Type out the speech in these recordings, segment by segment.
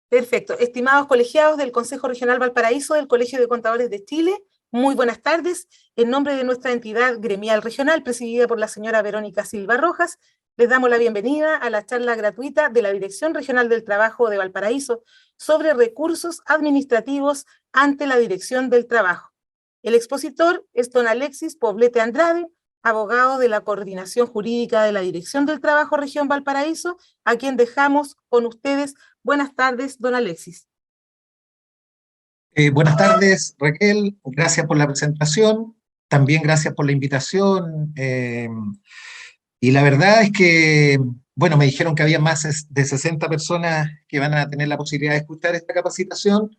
Perfecto. Estimados colegiados del Consejo Regional Valparaíso del Colegio de Contadores de Chile, muy buenas tardes. En nombre de nuestra entidad gremial regional, presidida por la señora Verónica Silva Rojas, les damos la bienvenida a la charla gratuita de la Dirección Regional del Trabajo de Valparaíso sobre recursos administrativos ante la Dirección del Trabajo. El expositor es don Alexis Poblete Andrade, abogado de la Coordinación Jurídica de la Dirección del Trabajo Región Valparaíso, a quien dejamos con ustedes. Buenas tardes, don Alexis. Buenas tardes, Raquel. Gracias por la presentación. También gracias por la invitación. Y la verdad es que, bueno, me dijeron que había más de 60 personas que van a tener la posibilidad de escuchar esta capacitación.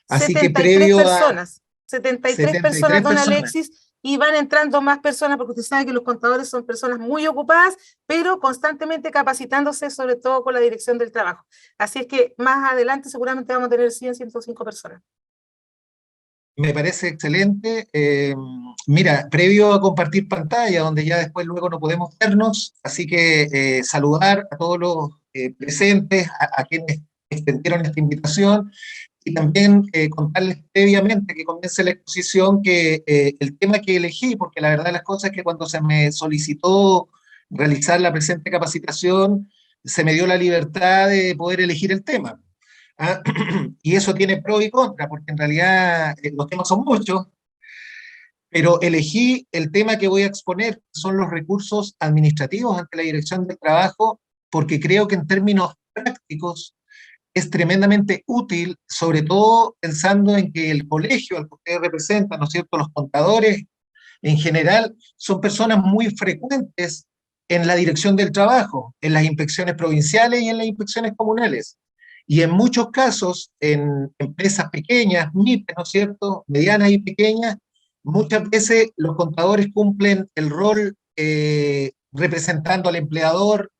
Así que 73 previo a personas, 73 personas, 73 don personas, Alexis, y van entrando más personas, porque usted sabe que los contadores son personas muy ocupadas, pero constantemente capacitándose, sobre todo con la dirección del trabajo. Así es que más adelante seguramente vamos a tener 100, 105 personas. me parece excelente. Mira, previo a compartir pantalla, donde ya después luego no podemos vernos, así que saludar a todos los presentes, a quienes extendieron esta invitación. Y también contarles previamente que comience la exposición que el tema que elegí, porque la verdad de las cosas es que cuando se me solicitó realizar la presente capacitación, se me dio la libertad de poder elegir el tema. ¿Ah? Y eso tiene pro y contra, porque en realidad los temas son muchos, pero elegí el tema que voy a exponer, son los recursos administrativos ante la Dirección del Trabajo, porque creo que en términos prácticos es tremendamente útil, sobre todo pensando en que el colegio al que ustedes representan, ¿no es cierto?, los contadores en general, son personas muy frecuentes en la dirección del trabajo, en las inspecciones provinciales y en las inspecciones comunales. Y en muchos casos, en empresas pequeñas, MIPE, ¿no es cierto?, medianas y pequeñas, muchas veces los contadores cumplen el rol representando al empleador,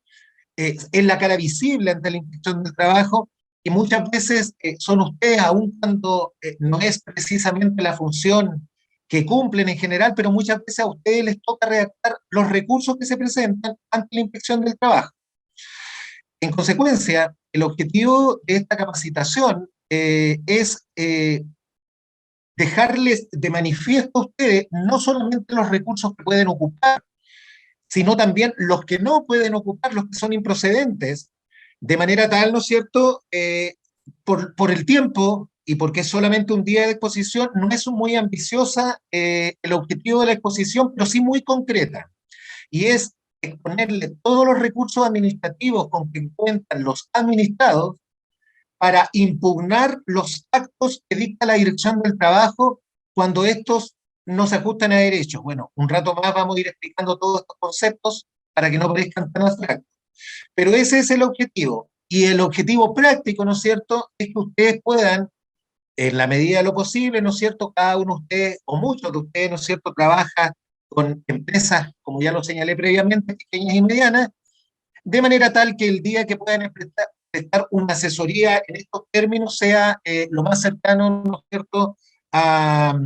es la cara visible ante la inspección del trabajo, y muchas veces son ustedes, aun cuando no es precisamente la función que cumplen en general, pero muchas veces a ustedes les toca redactar los recursos que se presentan ante la inspección del trabajo. En consecuencia, el objetivo de esta capacitación es dejarles de manifiesto a ustedes no solamente los recursos que pueden ocupar, sino también los que no pueden ocupar, los que son improcedentes, de manera tal, ¿no es cierto?, por el tiempo y porque es solamente un día de exposición, no es muy ambiciosa el objetivo de la exposición, pero sí muy concreta, y es exponerle todos los recursos administrativos con que cuentan los administrados para impugnar los actos que dicta la Dirección del Trabajo cuando estos no se ajustan a derechos. Bueno, un rato más vamos a ir explicando todos estos conceptos para que no parezcan tan abstractos. Pero ese es el objetivo. Y el objetivo práctico, ¿no es cierto?, es que ustedes puedan, en la medida de lo posible, ¿no es cierto?, cada uno de ustedes, o muchos de ustedes, ¿no es cierto?, trabaja con empresas, como ya lo señalé previamente, pequeñas y medianas, de manera tal que el día que puedan prestar una asesoría en estos términos sea lo más cercano, ¿no es cierto?, a,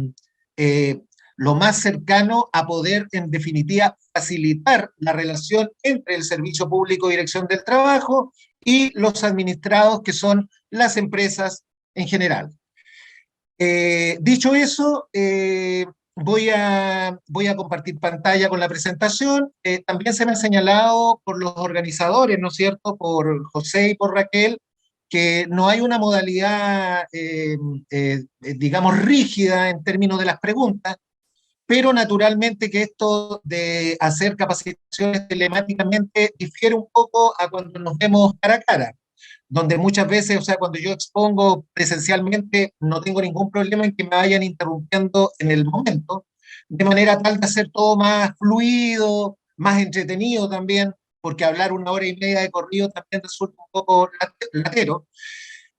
eh, lo más cercano a poder, en definitiva, facilitar la relación entre el Servicio Público de Dirección del Trabajo y los administrados, que son las empresas en general. Dicho eso, voy a compartir pantalla con la presentación. También se me ha señalado por los organizadores, ¿no es cierto?, por José y por Raquel, que no hay una modalidad, digamos, rígida en términos de las preguntas, pero naturalmente que esto de hacer capacitaciones telemáticamente difiere un poco a cuando nos vemos cara a cara, donde muchas veces, o sea, cuando yo expongo presencialmente, no tengo ningún problema en que me vayan interrumpiendo en el momento, de manera tal de hacer todo más fluido, más entretenido también, porque hablar una hora y media de corrido también resulta un poco latero.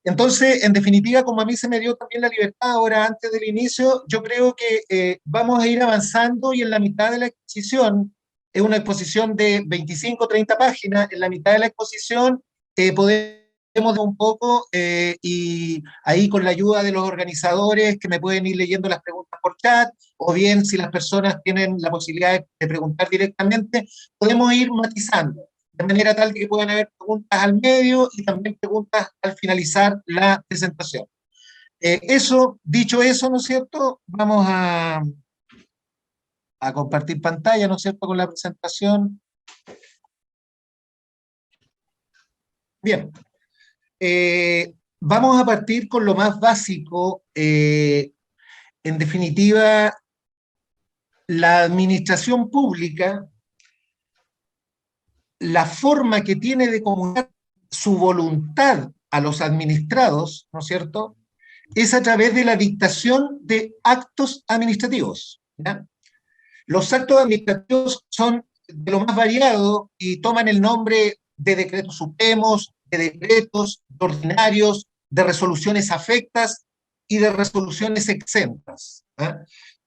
Entonces, en definitiva, como a mí se me dio también la libertad ahora antes del inicio, yo creo que vamos a ir avanzando y en la mitad de la exposición, es una exposición de 25 30 páginas, en la mitad de la exposición podemos un poco y ahí con la ayuda de los organizadores que me pueden ir leyendo las preguntas por chat, o bien si las personas tienen la posibilidad de preguntar directamente, podemos ir matizando. de manera tal que puedan haber preguntas al medio y también preguntas al finalizar la presentación. Dicho eso, ¿no es cierto? Vamos a compartir pantalla, ¿no es cierto?, con la presentación. Bien, vamos a partir con lo más básico. En definitiva, la administración pública, la forma que tiene de comunicar su voluntad a los administrados, ¿no es cierto?, es a través de la dictación de actos administrativos, ¿ya? Los actos administrativos son de lo más variado y toman el nombre de decretos supremos, de decretos, de ordinarios, de resoluciones afectas y de resoluciones exentas, ¿eh?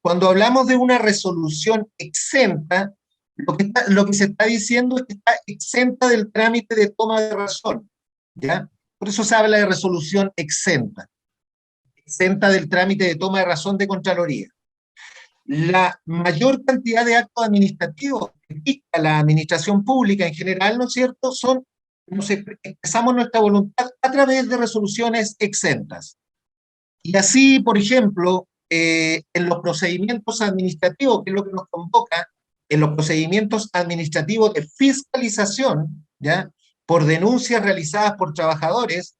Cuando hablamos de una resolución exenta, lo que se está diciendo es que está exenta del trámite de toma de razón, ¿ya? Por eso se habla de resolución exenta, exenta del trámite de toma de razón de Contraloría. La mayor cantidad de actos administrativos que dicta la administración pública en general, ¿no es cierto?, nos expresamos nuestra voluntad a través de resoluciones exentas. Y así, por ejemplo, en los procedimientos administrativos, que es lo que nos convoca, en los procedimientos administrativos de fiscalización, ¿ya?, por denuncias realizadas por trabajadores,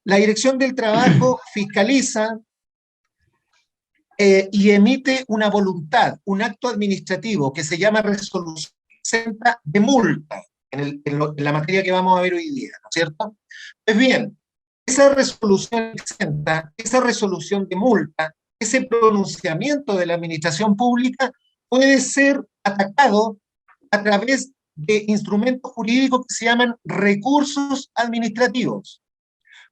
la Dirección del Trabajo fiscaliza y emite una voluntad, un acto administrativo que se llama resolución exenta de multa, en la materia que vamos a ver hoy día, ¿no es cierto? Pues bien, esa resolución exenta, esa resolución de multa, ese pronunciamiento de la administración pública puede ser atacado a través de instrumentos jurídicos que se llaman recursos administrativos.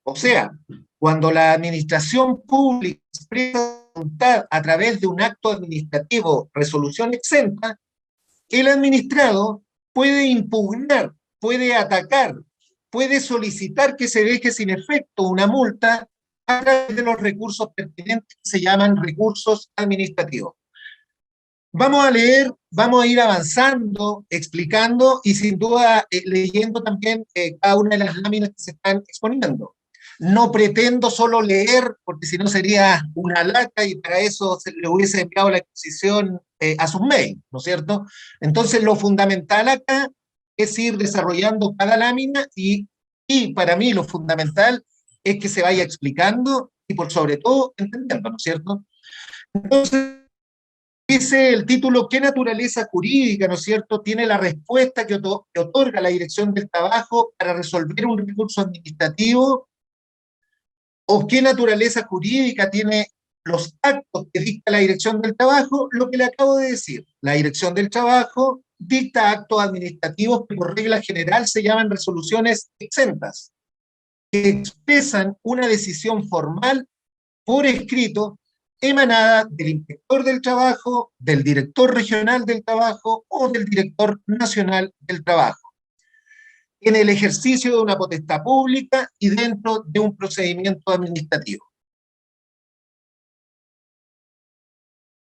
O sea, cuando la administración pública expresa voluntad a través de un acto administrativo, resolución exenta, el administrado puede impugnar, puede atacar, puede solicitar que se deje sin efecto una multa a través de los recursos pertinentes que se llaman recursos administrativos. Vamos a leer, vamos a ir avanzando, explicando y sin duda leyendo también cada una de las láminas que se están exponiendo. No pretendo solo leer, porque si no sería una lata y para eso se le hubiese enviado la exposición a sus mails, ¿no es cierto? Entonces lo fundamental acá es ir desarrollando cada lámina y para mí lo fundamental es que se vaya explicando y por sobre todo entendiendo, ¿no es cierto? Entonces, dice el título, ¿qué naturaleza jurídica, ¿no es cierto?, tiene la respuesta que otorga la Dirección del Trabajo para resolver un recurso administrativo? ¿O qué naturaleza jurídica tiene los actos que dicta la Dirección del Trabajo? Lo que le acabo de decir, la Dirección del Trabajo dicta actos administrativos que por regla general se llaman resoluciones exentas, que expresan una decisión formal por escrito emanada del inspector del trabajo, del director regional del trabajo o del director nacional del trabajo, en el ejercicio de una potestad pública y dentro de un procedimiento administrativo.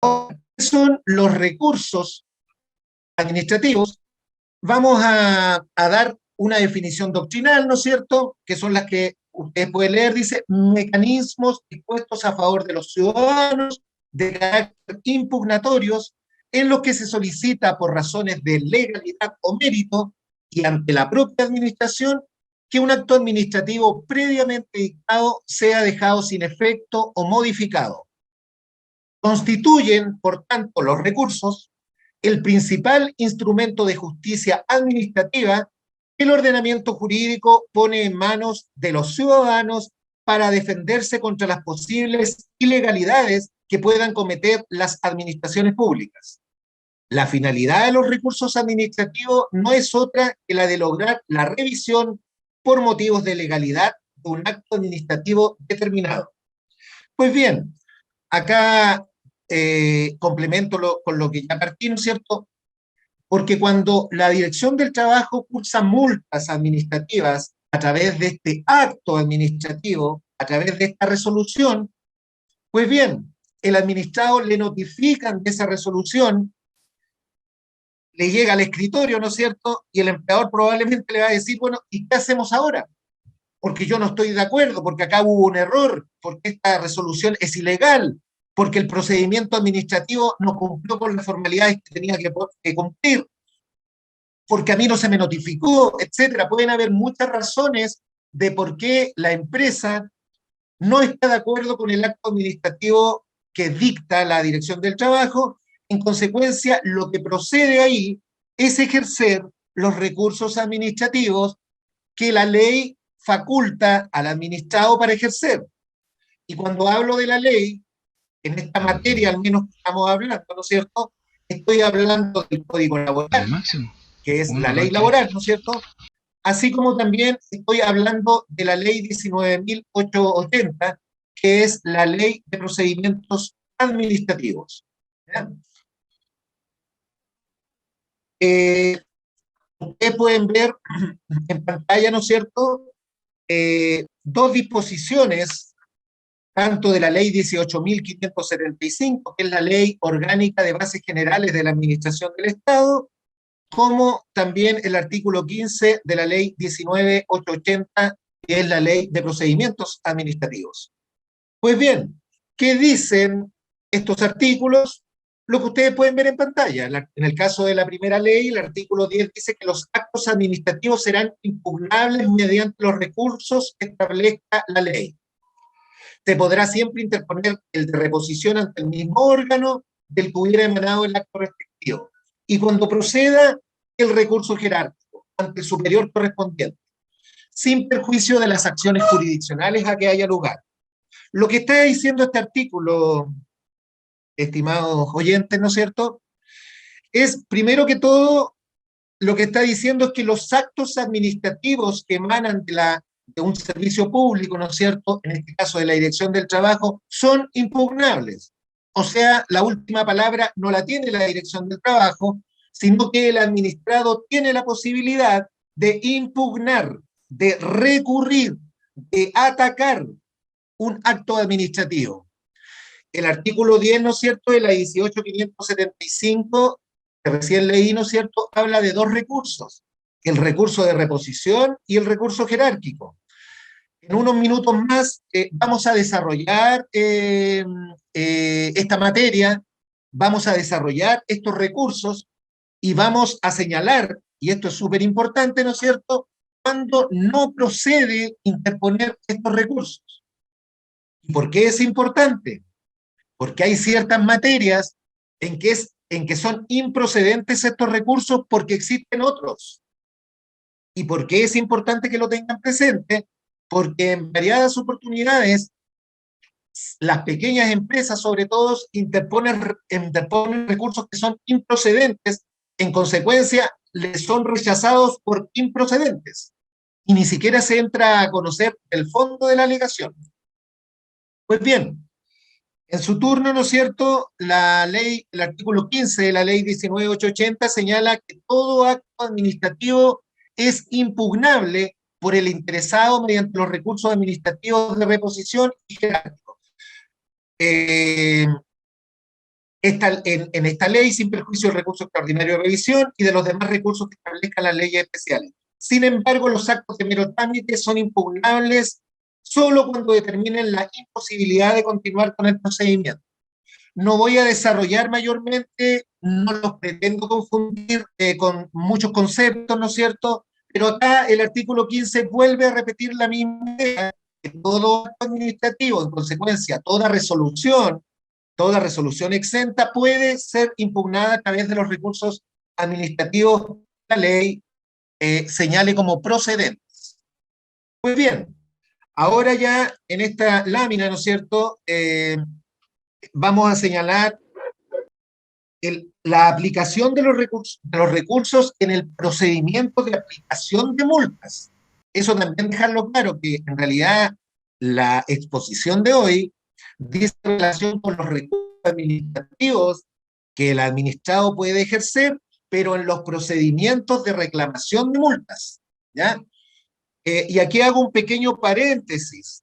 ¿Qué son los recursos administrativos? Vamos a dar una definición doctrinal, ¿no es cierto?, que son las que ustedes pueden leer. Dice, mecanismos dispuestos a favor de los ciudadanos de carácter impugnatorios en los que se solicita por razones de legalidad o mérito y ante la propia administración que un acto administrativo previamente dictado sea dejado sin efecto o modificado. Constituyen, por tanto, los recursos el principal instrumento de justicia administrativa que el ordenamiento jurídico pone en manos de los ciudadanos para defenderse contra las posibles ilegalidades que puedan cometer las administraciones públicas. La finalidad de los recursos administrativos no es otra que la de lograr la revisión por motivos de legalidad de un acto administrativo determinado. Pues bien, acá complemento con lo que ya partí, ¿no es cierto? Porque cuando la Dirección del Trabajo cursa multas administrativas a través de este acto administrativo, a través de esta resolución, pues bien, el administrado le notifican de esa resolución le llega al escritorio, ¿no es cierto? Y el empleador probablemente le va a decir, bueno, ¿y qué hacemos ahora? Porque yo no estoy de acuerdo, porque acá hubo un error, porque esta resolución es ilegal, porque el procedimiento administrativo no cumplió con las formalidades que tenía que cumplir, porque a mí no se me notificó, etcétera. Pueden haber muchas razones de por qué la empresa no está de acuerdo con el acto administrativo que dicta la Dirección del Trabajo. En consecuencia, lo que procede ahí es ejercer los recursos administrativos que la ley faculta al administrado para ejercer. Y cuando hablo de la ley, en esta materia al menos que estamos hablando, ¿no es cierto? Estoy hablando del Código Al Laboral, máximo. que es la 1, 2, ley 3. laboral, ¿no es cierto? Así como también estoy hablando de la ley 19.880, que es la ley de procedimientos administrativos. Ustedes pueden ver en pantalla, ¿no es cierto?, dos disposiciones, tanto de la ley 18.575, que es la ley orgánica de bases generales de la Administración del Estado, como también el artículo 15 de la ley 19.880, que es la ley de procedimientos administrativos. Pues bien, ¿qué dicen estos artículos? Lo que ustedes pueden ver en pantalla. En el caso de la primera ley, el artículo 10 dice que los actos administrativos serán impugnables mediante los recursos que establezca la ley. Se podrá siempre interponer el de reposición ante el mismo órgano del que hubiera emanado el acto respectivo. Y cuando proceda, el recurso jerárquico ante el superior correspondiente, sin perjuicio de las acciones jurisdiccionales a que haya lugar. Lo que está diciendo este artículo, estimados oyentes, ¿no es cierto?, es, primero que todo, lo que está diciendo es que los actos administrativos que emanan de un servicio público, ¿no es cierto?, en este caso de la Dirección del Trabajo, son impugnables. O sea, la última palabra no la tiene la Dirección del Trabajo, sino que el administrado tiene la posibilidad de impugnar, de recurrir, de atacar un acto administrativo. El artículo 10, ¿no es cierto?, de la 18.575, que recién leí, ¿no es cierto?, habla de dos recursos, el recurso de reposición y el recurso jerárquico. En unos minutos más vamos a desarrollar esta materia, vamos a desarrollar estos recursos y vamos a señalar, y esto es súper importante, ¿no es cierto?, cuando no procede interponer estos recursos. ¿Y por qué es importante? Porque hay ciertas materias en que son improcedentes estos recursos porque existen otros. ¿Y por qué es importante que lo tengan presente? Porque en variadas oportunidades las pequeñas empresas, sobre todo, interponen recursos que son improcedentes, en consecuencia, les son rechazados por improcedentes. Y ni siquiera se entra a conocer el fondo de la alegación. Pues bien, en su turno, ¿no es cierto?, la ley, el artículo 15 de la ley 19.880 señala que todo acto administrativo es impugnable por el interesado mediante los recursos administrativos de reposición y jerárquico. En esta ley, sin perjuicio del recurso extraordinario de revisión y de los demás recursos que establezcan las leyes especiales. Sin embargo, los actos de mero trámite son impugnables solo cuando determinen la imposibilidad de continuar con el procedimiento. No voy a desarrollar mayormente, no los pretendo confundir con muchos conceptos, ¿no es cierto? Pero acá el artículo 15 vuelve a repetir la misma idea, que todo acto administrativo, en consecuencia, toda resolución exenta puede ser impugnada a través de los recursos administrativos que la ley señale como procedentes. Pues bien, ahora ya en esta lámina, ¿no es cierto?, vamos a señalar la aplicación de los recursos en el procedimiento de aplicación de multas. Eso también dejarlo claro, que en realidad la exposición de hoy dice relación con los recursos administrativos que el administrado puede ejercer, pero en los procedimientos de reclamación de multas, ¿ya? Y aquí hago un pequeño paréntesis.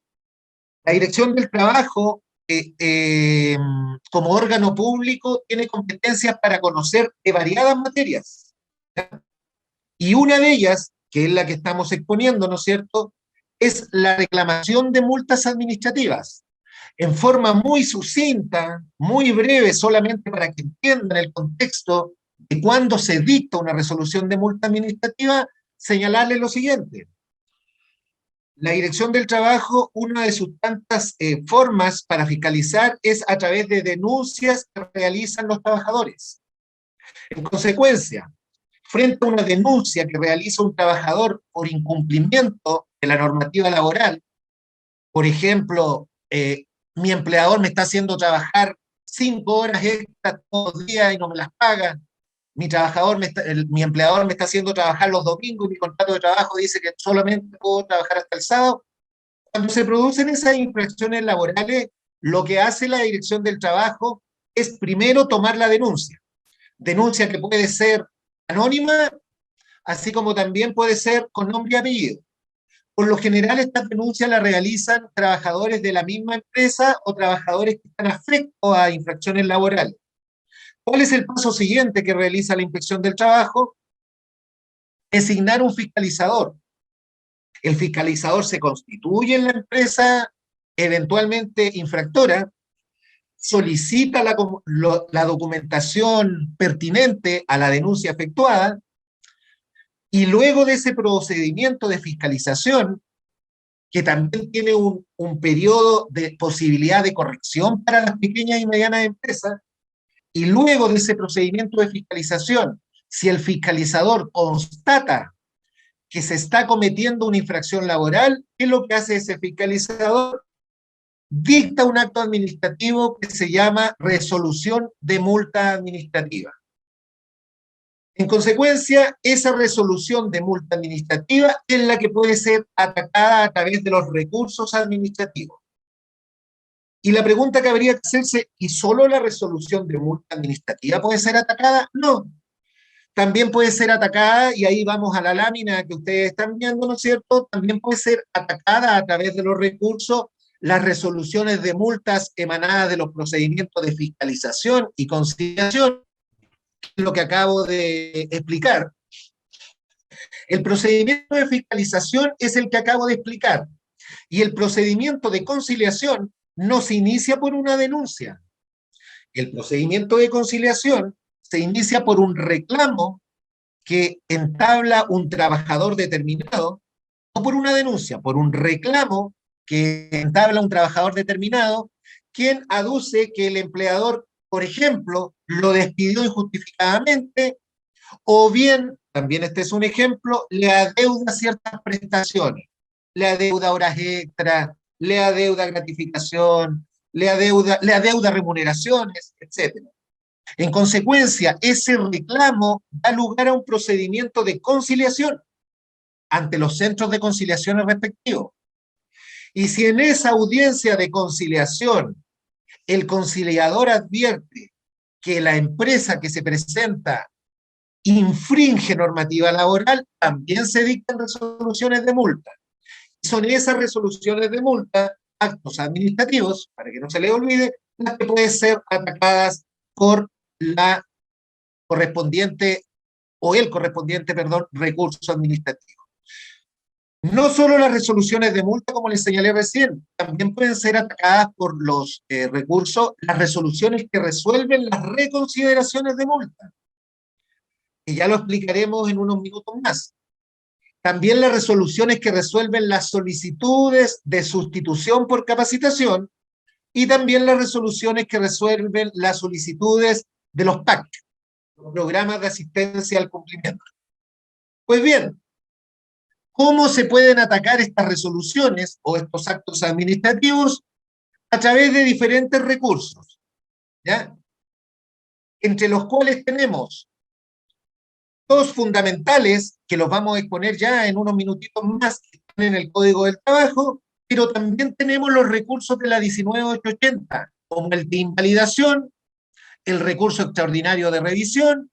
La Dirección del Trabajo, como órgano público, tiene competencias para conocer de variadas materias. Y una de ellas, que es la que estamos exponiendo, ¿no es cierto?, es la reclamación de multas administrativas. En forma muy sucinta, muy breve, solamente para que entiendan el contexto de cuándo se dicta una resolución de multa administrativa, señalarles lo siguiente. La Dirección del Trabajo, una de sus tantas formas para fiscalizar es a través de denuncias que realizan los trabajadores. En consecuencia, frente a una denuncia que realiza un trabajador por incumplimiento de la normativa laboral, por ejemplo, mi empleador me está haciendo trabajar 5 horas extras todos los días y no me las paga, mi empleador me está haciendo trabajar los domingos y mi contrato de trabajo dice que solamente puedo trabajar hasta el sábado. Cuando se producen esas infracciones laborales, lo que hace la Dirección del Trabajo es primero tomar la denuncia que puede ser anónima, así como también puede ser con nombre y apellido. Por lo general, estas denuncias las realizan trabajadores de la misma empresa o trabajadores que están afectos a infracciones laborales. ¿Cuál es el paso siguiente que realiza la Inspección del Trabajo? Designar un fiscalizador. El fiscalizador se constituye en la empresa eventualmente infractora, solicita la documentación pertinente a la denuncia efectuada y luego de ese procedimiento de fiscalización, que también tiene un periodo de posibilidad de corrección para las pequeñas y medianas empresas, y luego de ese procedimiento de fiscalización, si el fiscalizador constata que se está cometiendo una infracción laboral, ¿qué es lo que hace ese fiscalizador? Dicta un acto administrativo que se llama resolución de multa administrativa. En consecuencia, esa resolución de multa administrativa es la que puede ser atacada a través de los recursos administrativos. Y la pregunta que habría que hacerse, ¿y solo la resolución de multa administrativa puede ser atacada? No. También puede ser atacada, y ahí vamos a la lámina que ustedes están viendo, ¿no es cierto? También puede ser atacada a través de los recursos las resoluciones de multas emanadas de los procedimientos de fiscalización y conciliación, lo que acabo de explicar. El procedimiento de fiscalización es el que acabo de explicar, y el procedimiento de conciliación no se inicia por una denuncia. El procedimiento de conciliación se inicia por un reclamo que entabla un trabajador determinado, no por una denuncia, por un reclamo que entabla un trabajador determinado, quien aduce que el empleador, por ejemplo, lo despidió injustificadamente, o bien, también este es un ejemplo, le adeuda ciertas prestaciones, le adeuda horas extras, le adeuda gratificación, le adeuda remuneraciones, etc. En consecuencia, ese reclamo da lugar a un procedimiento de conciliación ante los centros de conciliación respectivos. Y si en esa audiencia de conciliación el conciliador advierte que la empresa que se presenta infringe normativa laboral, también se dictan resoluciones de multa. Son esas resoluciones de multa, actos administrativos, para que no se le olvide, las que pueden ser atacadas por la correspondiente o el correspondiente, perdón, recurso administrativo. No solo las resoluciones de multa, como les señalé recién, también pueden ser atacadas por los recursos, las resoluciones que resuelven las reconsideraciones de multa, y ya lo explicaremos en unos minutos más. También las resoluciones que resuelven las solicitudes de sustitución por capacitación y también las resoluciones que resuelven las solicitudes de los PAC, los programas de asistencia al cumplimiento. Pues bien, ¿cómo se pueden atacar estas resoluciones o estos actos administrativos? A través de diferentes recursos, ¿ya? Entre los cuales tenemos dos fundamentales, que los vamos a exponer ya en unos minutitos más, que están en el Código del Trabajo, pero también tenemos los recursos de la 19880, como el de invalidación, el recurso extraordinario de revisión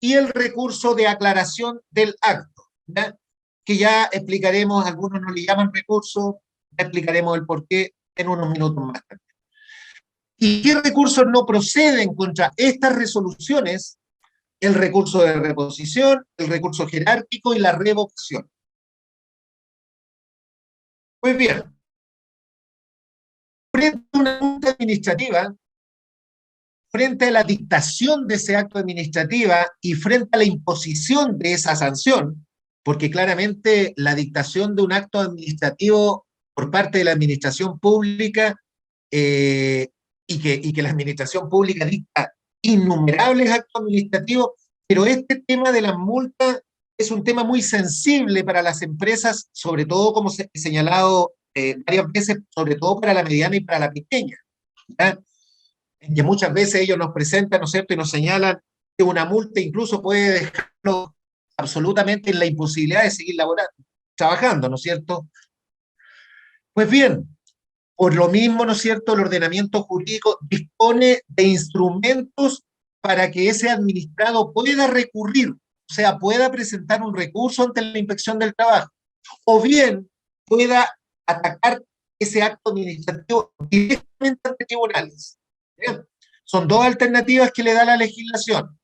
y el recurso de aclaración del acto, ¿ya? Que ya explicaremos, algunos no le llaman recurso, ya explicaremos el porqué en unos minutos más tarde. ¿Y qué recursos no proceden contra estas resoluciones? el recurso de reposición, el recurso jerárquico y la revocación. Pues bien, frente a una multa administrativa, frente a la dictación de ese acto administrativa y frente a la imposición de esa sanción, porque claramente la dictación de un acto administrativo por parte de la administración pública y que la administración pública dicta innumerables actos administrativos, pero este tema de las multas es un tema muy sensible para las empresas, sobre todo, como se ha señalado varias veces, sobre todo para la mediana y para la pequeña, ¿ya? Que muchas veces ellos nos presentan, ¿no es cierto?, y nos señalan que una multa incluso puede dejarlo absolutamente en la imposibilidad de seguir laborando, trabajando, ¿no es cierto? Pues bien, por lo mismo, ¿no es cierto?, el ordenamiento jurídico dispone de instrumentos para que ese administrado pueda recurrir, o sea, pueda presentar un recurso ante la inspección del trabajo, o bien pueda atacar ese acto administrativo directamente ante tribunales. ¿Bien? Son dos alternativas que le da la legislación.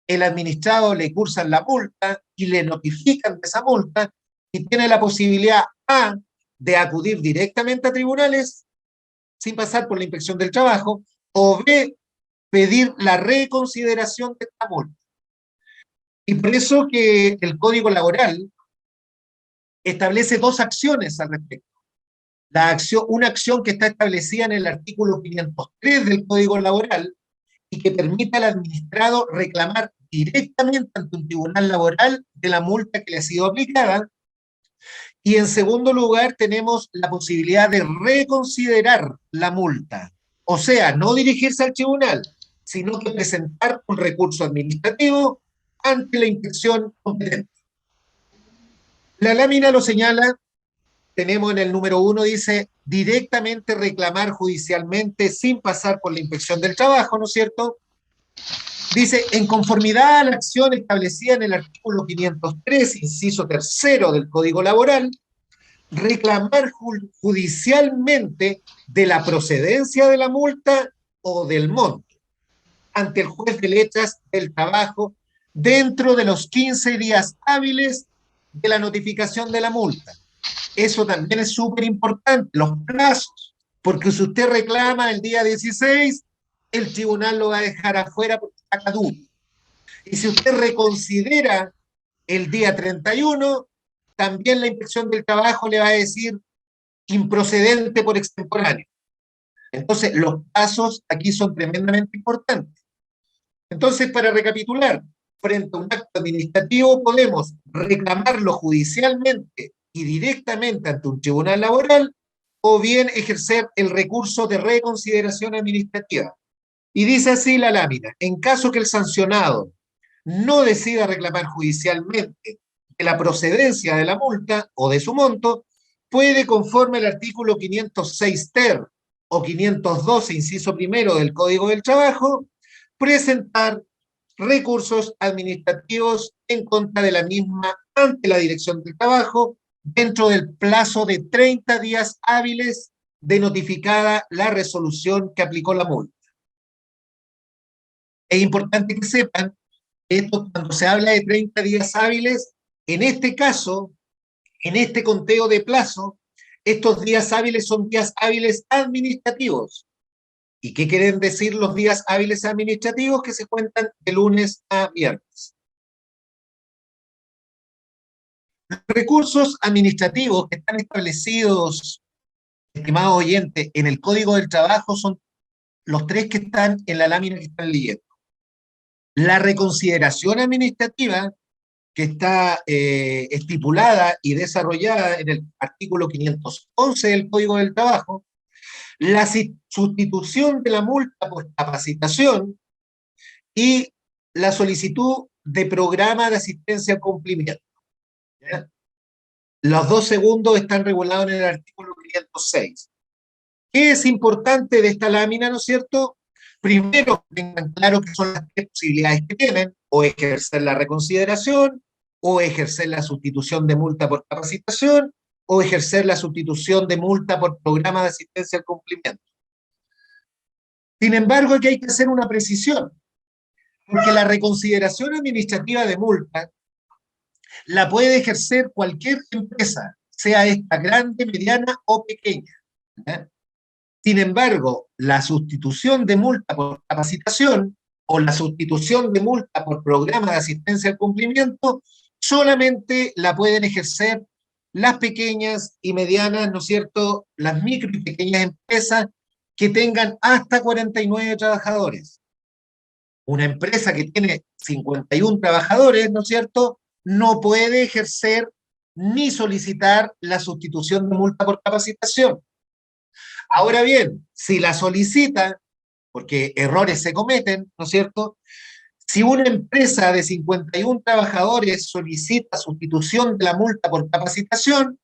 El administrado le cursan la multa y le notifican de esa multa y tiene la posibilidad A, de acudir directamente a tribunales sin pasar por la inspección del trabajo, o B, pedir la reconsideración de esta multa. Y por eso que el Código Laboral establece dos acciones al respecto. Una acción que está establecida en el artículo 503 del Código Laboral y que permite al administrado reclamar directamente ante un tribunal laboral de la multa que le ha sido aplicada. Y en segundo lugar, tenemos la posibilidad de reconsiderar la multa. O sea, no dirigirse al tribunal, sino que presentar un recurso administrativo ante la inspección competente. La lámina lo señala, tenemos en el número 1, dice, directamente reclamar judicialmente sin pasar por la inspección del trabajo, ¿no es cierto? Dice, en conformidad a la acción establecida en el artículo 503, inciso 3 del Código Laboral, reclamar judicialmente de la procedencia de la multa o del monto ante el juez de letras del trabajo dentro de los 15 días hábiles de la notificación de la multa. Eso también es súper importante, los plazos, porque si usted reclama el día 16, el tribunal lo va a dejar afuera porque está caduco. Y si usted reconsidera el día 31, también la inspección del trabajo le va a decir improcedente por extemporáneo. Entonces, los pasos aquí son tremendamente importantes. Entonces, para recapitular, frente a un acto administrativo podemos reclamarlo judicialmente y directamente ante un tribunal laboral, o bien ejercer el recurso de reconsideración administrativa. Y dice así la lámina: en caso que el sancionado no decida reclamar judicialmente de la procedencia de la multa o de su monto, puede, conforme al artículo 506 ter o 512, inciso primero del Código del Trabajo, presentar recursos administrativos en contra de la misma ante la Dirección del Trabajo dentro del plazo de 30 días hábiles de notificada la resolución que aplicó la multa. Es importante que sepan que esto, cuando se habla de 30 días hábiles, en este caso, en este conteo de plazo, estos días hábiles son días hábiles administrativos. ¿Y qué quieren decir los días hábiles administrativos? Que se cuentan de lunes a viernes. Los recursos administrativos que están establecidos, estimados oyentes, en el Código del Trabajo son los tres que están en la lámina que están leyendo. La reconsideración administrativa, que está estipulada y desarrollada en el artículo 511 del Código del Trabajo, la sustitución de la multa por capacitación y la solicitud de programa de asistencia al cumplimiento. ¿Ya? Los dos segundos están regulados en el artículo 506. ¿Qué es importante de esta lámina, no es cierto? Primero, tengan claro que son las tres posibilidades que tienen: o ejercer la reconsideración, o ejercer la sustitución de multa por capacitación, o ejercer la sustitución de multa por programa de asistencia al cumplimiento. Sin embargo, aquí hay que hacer una precisión. Porque la reconsideración administrativa de multa la puede ejercer cualquier empresa, sea esta grande, mediana o pequeña. ¿Eh? Sin embargo, la sustitución de multa por capacitación o la sustitución de multa por programa de asistencia al cumplimiento solamente la pueden ejercer las pequeñas y medianas, ¿no es cierto?, las micro y pequeñas empresas que tengan hasta 49 trabajadores. Una empresa que tiene 51 trabajadores, ¿no es cierto?, no puede ejercer ni solicitar la sustitución de multa por capacitación. Ahora bien, si la solicita, porque errores se cometen, ¿no es cierto? Si una empresa de 51 trabajadores solicita sustitución de la multa por capacitación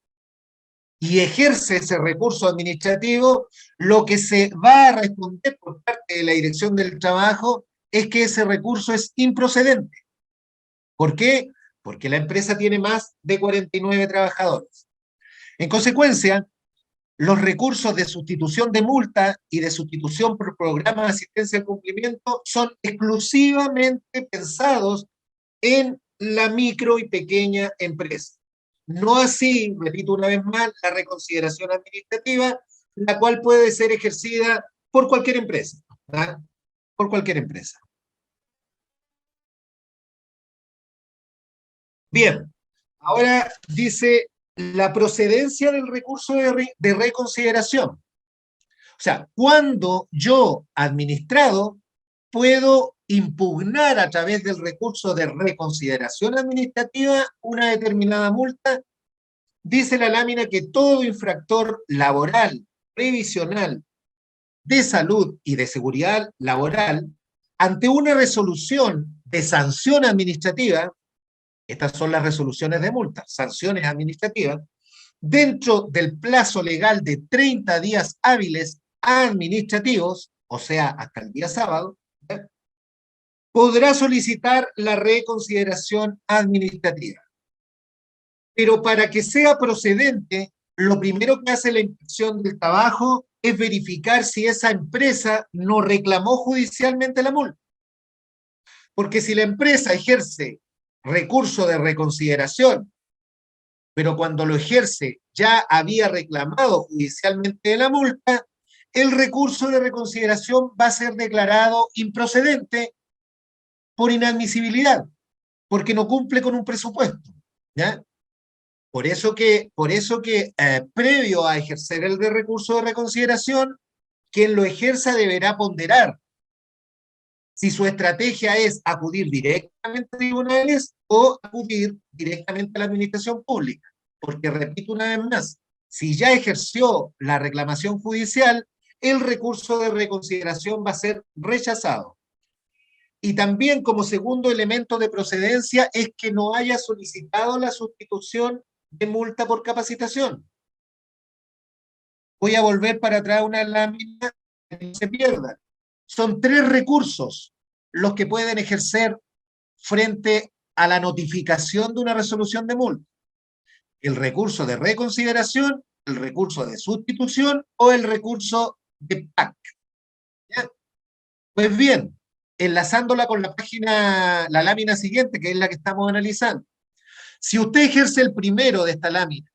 y ejerce ese recurso administrativo, lo que se va a responder por parte de la Dirección del Trabajo es que ese recurso es improcedente. ¿Por qué? Porque la empresa tiene más de 49 trabajadores. En consecuencia, los recursos de sustitución de multa y de sustitución por programa de asistencia al cumplimiento son exclusivamente pensados en la micro y pequeña empresa. No así, repito una vez más, la reconsideración administrativa, la cual puede ser ejercida por cualquier empresa, ¿verdad? Por cualquier empresa. Bien, ahora dice la procedencia del recurso de reconsideración. O sea, cuando yo, administrado, puedo impugnar a través del recurso de reconsideración administrativa una determinada multa, dice la lámina que todo infractor laboral, previsional, de salud y de seguridad laboral, ante una resolución de sanción administrativa, estas son las resoluciones de multa, sanciones administrativas, dentro del plazo legal de 30 días hábiles administrativos, o sea, hasta el día sábado, ¿eh?, podrá solicitar la reconsideración administrativa. Pero para que sea procedente, lo primero que hace la Inspección del Trabajo es verificar si esa empresa no reclamó judicialmente la multa. Porque si la empresa ejerce recurso de reconsideración, pero cuando lo ejerce ya había reclamado judicialmente la multa, el recurso de reconsideración va a ser declarado improcedente por inadmisibilidad, porque no cumple con un presupuesto, ¿ya? Por eso que previo a ejercer el de recurso de reconsideración, quien lo ejerza deberá ponderar si su estrategia es acudir directamente a tribunales o acudir directamente a la administración pública. Porque, repito una vez más, si ya ejerció la reclamación judicial, el recurso de reconsideración va a ser rechazado. Y también como segundo elemento de procedencia es que no haya solicitado la sustitución de multa por capacitación. Voy a volver para atrás una lámina que no se pierda. Son 3 recursos los que pueden ejercer frente a la notificación de una resolución de multa: el recurso de reconsideración, el recurso de sustitución o el recurso de PAC. ¿Ya? Pues bien, enlazándola con la página, la lámina siguiente, que es la que estamos analizando. Si usted ejerce el primero de esta lámina,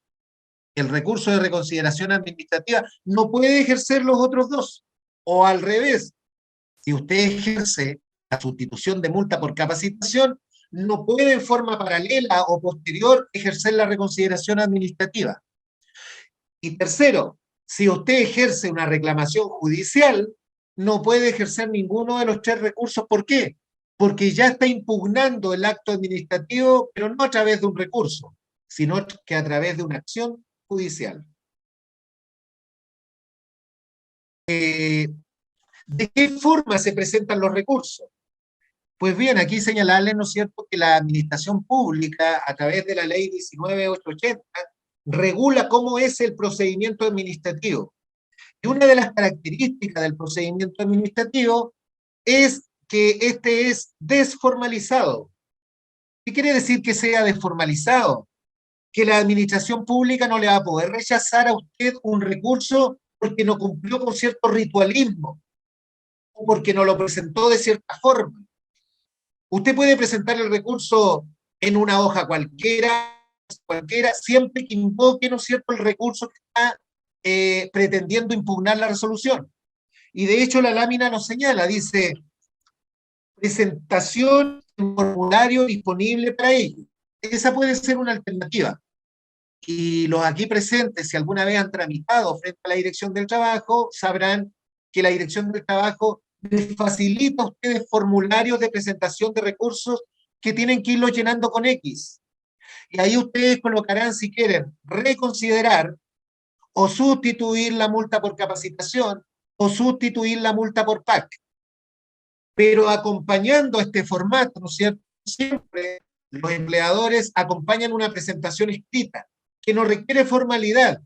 el recurso de reconsideración administrativa, no puede ejercer los otros dos. O al revés, si usted ejerce la sustitución de multa por capacitación, no puede en forma paralela o posterior ejercer la reconsideración administrativa. Y tercero, si usted ejerce una reclamación judicial, no puede ejercer ninguno de los 3 recursos. ¿Por qué? Porque ya está impugnando el acto administrativo, pero no a través de un recurso, sino que a través de una acción judicial. ¿De qué forma se presentan los recursos? Pues bien, aquí señalarles, ¿no es cierto?, que la administración pública, a través de la ley 19.880, regula cómo es el procedimiento administrativo. Y una de las características del procedimiento administrativo es que este es desformalizado. ¿Qué quiere decir que sea desformalizado? Que la administración pública no le va a poder rechazar a usted un recurso porque no cumplió con cierto ritualismo o porque no lo presentó de cierta forma. Usted puede presentar el recurso en una hoja cualquiera, siempre que invoque, ¿no es cierto?, el recurso que está pretendiendo impugnar la resolución. Y de hecho la lámina nos señala, dice, presentación en formulario disponible para ello. Esa puede ser una alternativa. Y los aquí presentes, si alguna vez han tramitado frente a la Dirección del Trabajo, sabrán que la Dirección del Trabajo les facilita a ustedes formularios de presentación de recursos que tienen que irlos llenando con X. Y ahí ustedes colocarán, si quieren, reconsiderar o sustituir la multa por capacitación o sustituir la multa por PAC. Pero acompañando este formato, ¿no es cierto? Siempre los empleadores acompañan una presentación escrita que no requiere formalidad,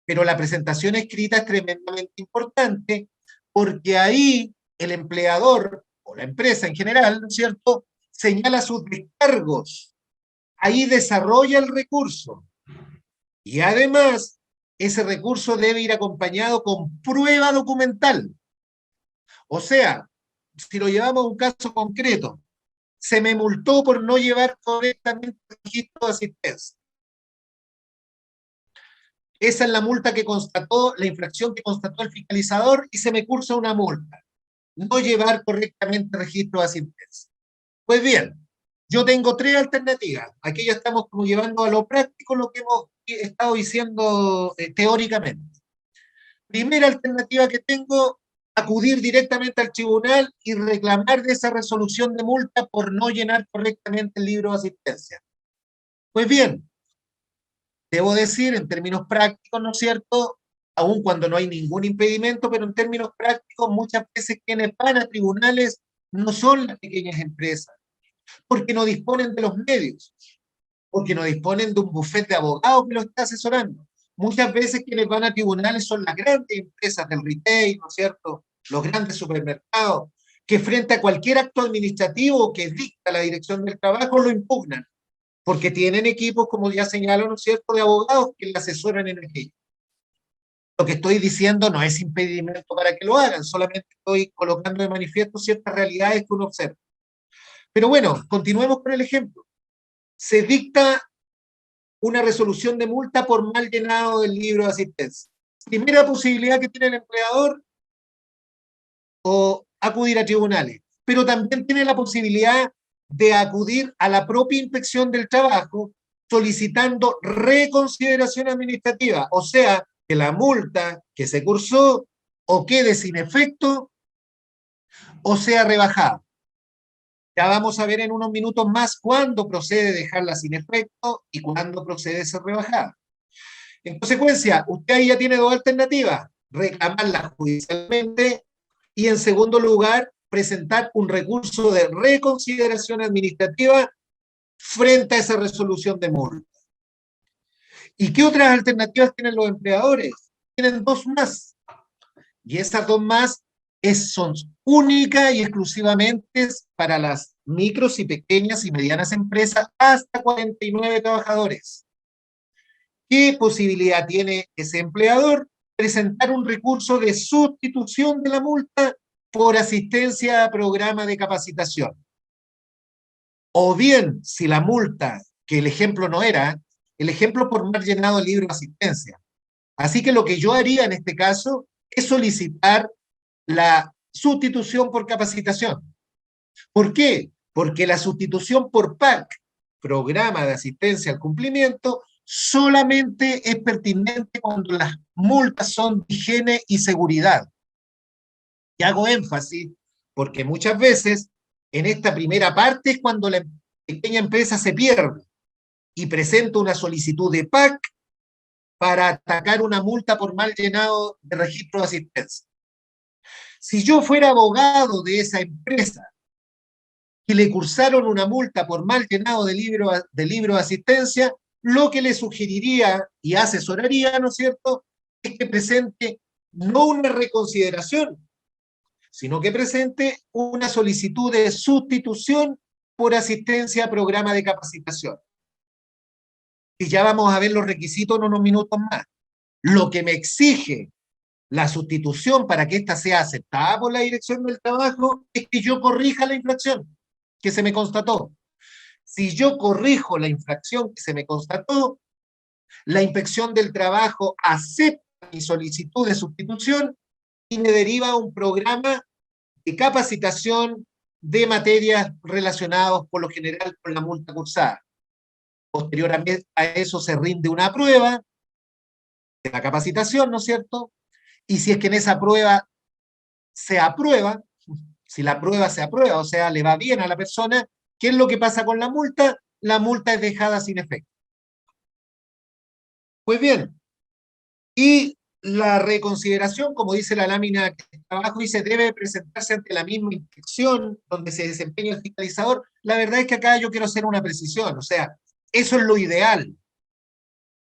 pero la presentación escrita es tremendamente importante porque ahí el empleador o la empresa en general, ¿no es cierto?, señala sus descargos, ahí desarrolla el recurso y además ese recurso debe ir acompañado con prueba documental. O sea, si lo llevamos a un caso concreto, se me multó por no llevar correctamente el registro de asistencia. Esa es la multa que constató, la infracción que constató el fiscalizador y se me cursa una multa. No llevar correctamente el registro de asistencia. Pues bien, yo tengo tres alternativas. Aquí ya estamos como llevando a lo práctico lo que hemos estado diciendo teóricamente. Primera alternativa que tengo, acudir directamente al tribunal y reclamar de esa resolución de multa por no llenar correctamente el libro de asistencia. Pues bien, debo decir en términos prácticos, ¿no es cierto?, aun cuando no hay ningún impedimento, pero en términos prácticos muchas veces quienes van a tribunales no son las pequeñas empresas, porque no disponen de los medios, porque no disponen de un bufete de abogados que los está asesorando. Muchas veces quienes van a tribunales son las grandes empresas del retail, ¿no es cierto?, los grandes supermercados, que frente a cualquier acto administrativo que dicta la Dirección del Trabajo lo impugnan, porque tienen equipos, como ya señalo, ¿no es cierto?, de abogados que le asesoran en aquello. Lo que estoy diciendo no es impedimento para que lo hagan, solamente estoy colocando de manifiesto ciertas realidades que uno observa. Pero bueno, continuemos con el ejemplo. Se dicta una resolución de multa por mal llenado del libro de asistencia. Primera posibilidad que tiene el empleador, o acudir a tribunales, pero también tiene la posibilidad de acudir a la propia inspección del trabajo solicitando reconsideración administrativa, o sea, que la multa que se cursó o quede sin efecto o sea rebajada. Ya vamos a ver en unos minutos más cuándo procede dejarla sin efecto y cuándo procede ser rebajada. En consecuencia, usted ahí ya tiene dos alternativas: reclamarla judicialmente y, en segundo lugar, presentar un recurso de reconsideración administrativa frente a esa resolución de multa. ¿Y qué otras alternativas tienen los empleadores? Tienen dos más. Y esas dos más son únicas y exclusivamente para las micros y pequeñas y medianas empresas hasta 49 trabajadores. ¿Qué posibilidad tiene ese empleador? Presentar un recurso de sustitución de la multa por asistencia a programa de capacitación. O bien, si la multa, que el ejemplo no era, el ejemplo por no haber llenado el libro de asistencia. Así que lo que yo haría en este caso es solicitar la sustitución por capacitación. ¿Por qué? Porque la sustitución por PAC, Programa de Asistencia al Cumplimiento, solamente es pertinente cuando las multas son de higiene y seguridad. Y hago énfasis porque muchas veces en esta primera parte es cuando la pequeña empresa se pierde y presenta una solicitud de PAC para atacar una multa por mal llenado de registro de asistencia. Si yo fuera abogado de esa empresa y le cursaron una multa por mal llenado de libro de asistencia, lo que le sugeriría y asesoraría, ¿no es cierto?, es que presente no una reconsideración, sino que presente una solicitud de sustitución por asistencia a programa de capacitación. Y ya vamos a ver los requisitos en unos minutos más. Lo que me exige la sustitución para que ésta sea aceptada por la Dirección del Trabajo es que yo corrija la infracción, que se me constató. Si yo corrijo la infracción que se me constató, la inspección del trabajo acepta mi solicitud de sustitución y me deriva a un programa de capacitación de materias relacionadas por lo general con la multa cursada. Posteriormente a eso se rinde una prueba de la capacitación, ¿no es cierto? Y si es que en esa prueba se aprueba, si la prueba se aprueba, o sea, le va bien a la persona, ¿qué es lo que pasa con la multa? La multa es dejada sin efecto. Pues bien, y la reconsideración, como dice la lámina que está abajo, dice debe presentarse ante la misma inspección donde se desempeña el fiscalizador. La verdad es que acá yo quiero hacer una precisión, o sea, eso es lo ideal.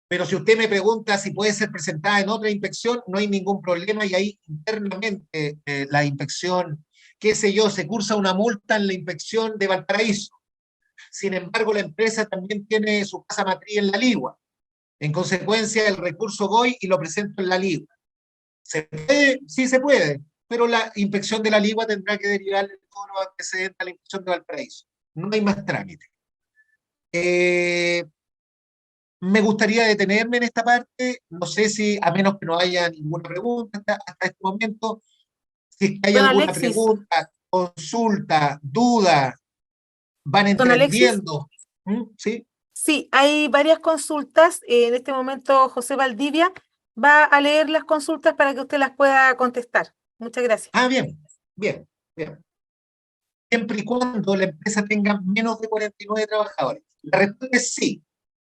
Pero si usted me pregunta si puede ser presentada en otra inspección, no hay ningún problema y ahí internamente la inspección, qué sé yo, se cursa una multa en la inspección de Valparaíso. Sin embargo, la empresa también tiene su casa matriz en La Ligua. En consecuencia, el recurso voy y lo presento en La Ligua. ¿Se puede? Sí se puede, pero la inspección de La Ligua tendrá que derivarle todos los antecedentes a la inspección de Valparaíso. No hay más trámite. Me gustaría detenerme en esta parte, no sé si, a menos que no haya ninguna pregunta hasta este momento, si es que hay Don alguna Alexis, pregunta, consulta, duda, van don Alexis, entendiendo. ¿Mm? ¿Sí? sí, hay varias consultas. En este momento José Valdivia va a leer las consultas para que usted las pueda contestar. Muchas gracias. Ah, bien, bien, bien. Siempre y cuando la empresa tenga menos de 49 trabajadores. La respuesta es sí.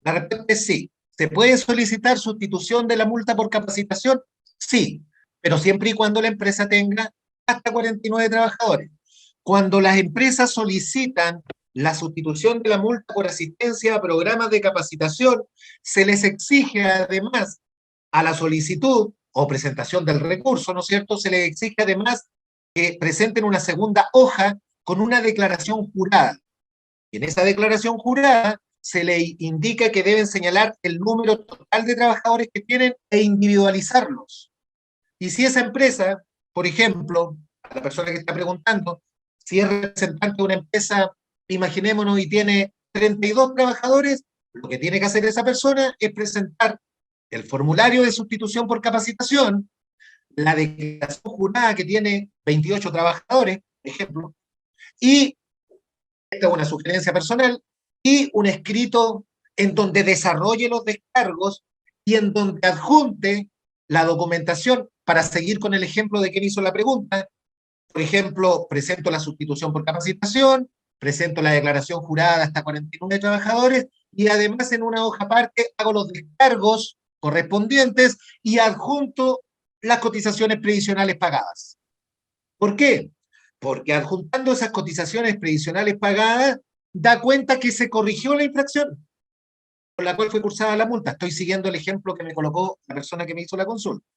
La respuesta es sí. ¿Se puede solicitar sustitución de la multa por capacitación? Sí, pero siempre y cuando la empresa tenga hasta 49 trabajadores. Cuando las empresas solicitan la sustitución de la multa por asistencia a programas de capacitación, se les exige además a la solicitud o presentación del recurso, ¿no es cierto? Se les exige además que presenten una segunda hoja con una declaración jurada. Y en esa declaración jurada se le indica que deben señalar el número total de trabajadores que tienen e individualizarlos. Y si esa empresa, por ejemplo, a la persona que está preguntando, si es representante de una empresa, imaginémonos, y tiene 32 trabajadores, lo que tiene que hacer esa persona es presentar el formulario de sustitución por capacitación, la declaración jurada que tiene 28 trabajadores, ejemplo, y esta es una sugerencia personal, y un escrito en donde desarrolle los descargos y en donde adjunte la documentación para seguir con el ejemplo de quien hizo la pregunta. Por ejemplo, presento la sustitución por capacitación, presento la declaración jurada hasta 49 trabajadores y además en una hoja aparte hago los descargos correspondientes y adjunto las cotizaciones previsionales pagadas. ¿Por qué? Porque adjuntando esas cotizaciones previsionales pagadas, da cuenta que se corrigió la infracción por la cual fue cursada la multa. Estoy siguiendo el ejemplo que me colocó la persona que me hizo la consulta.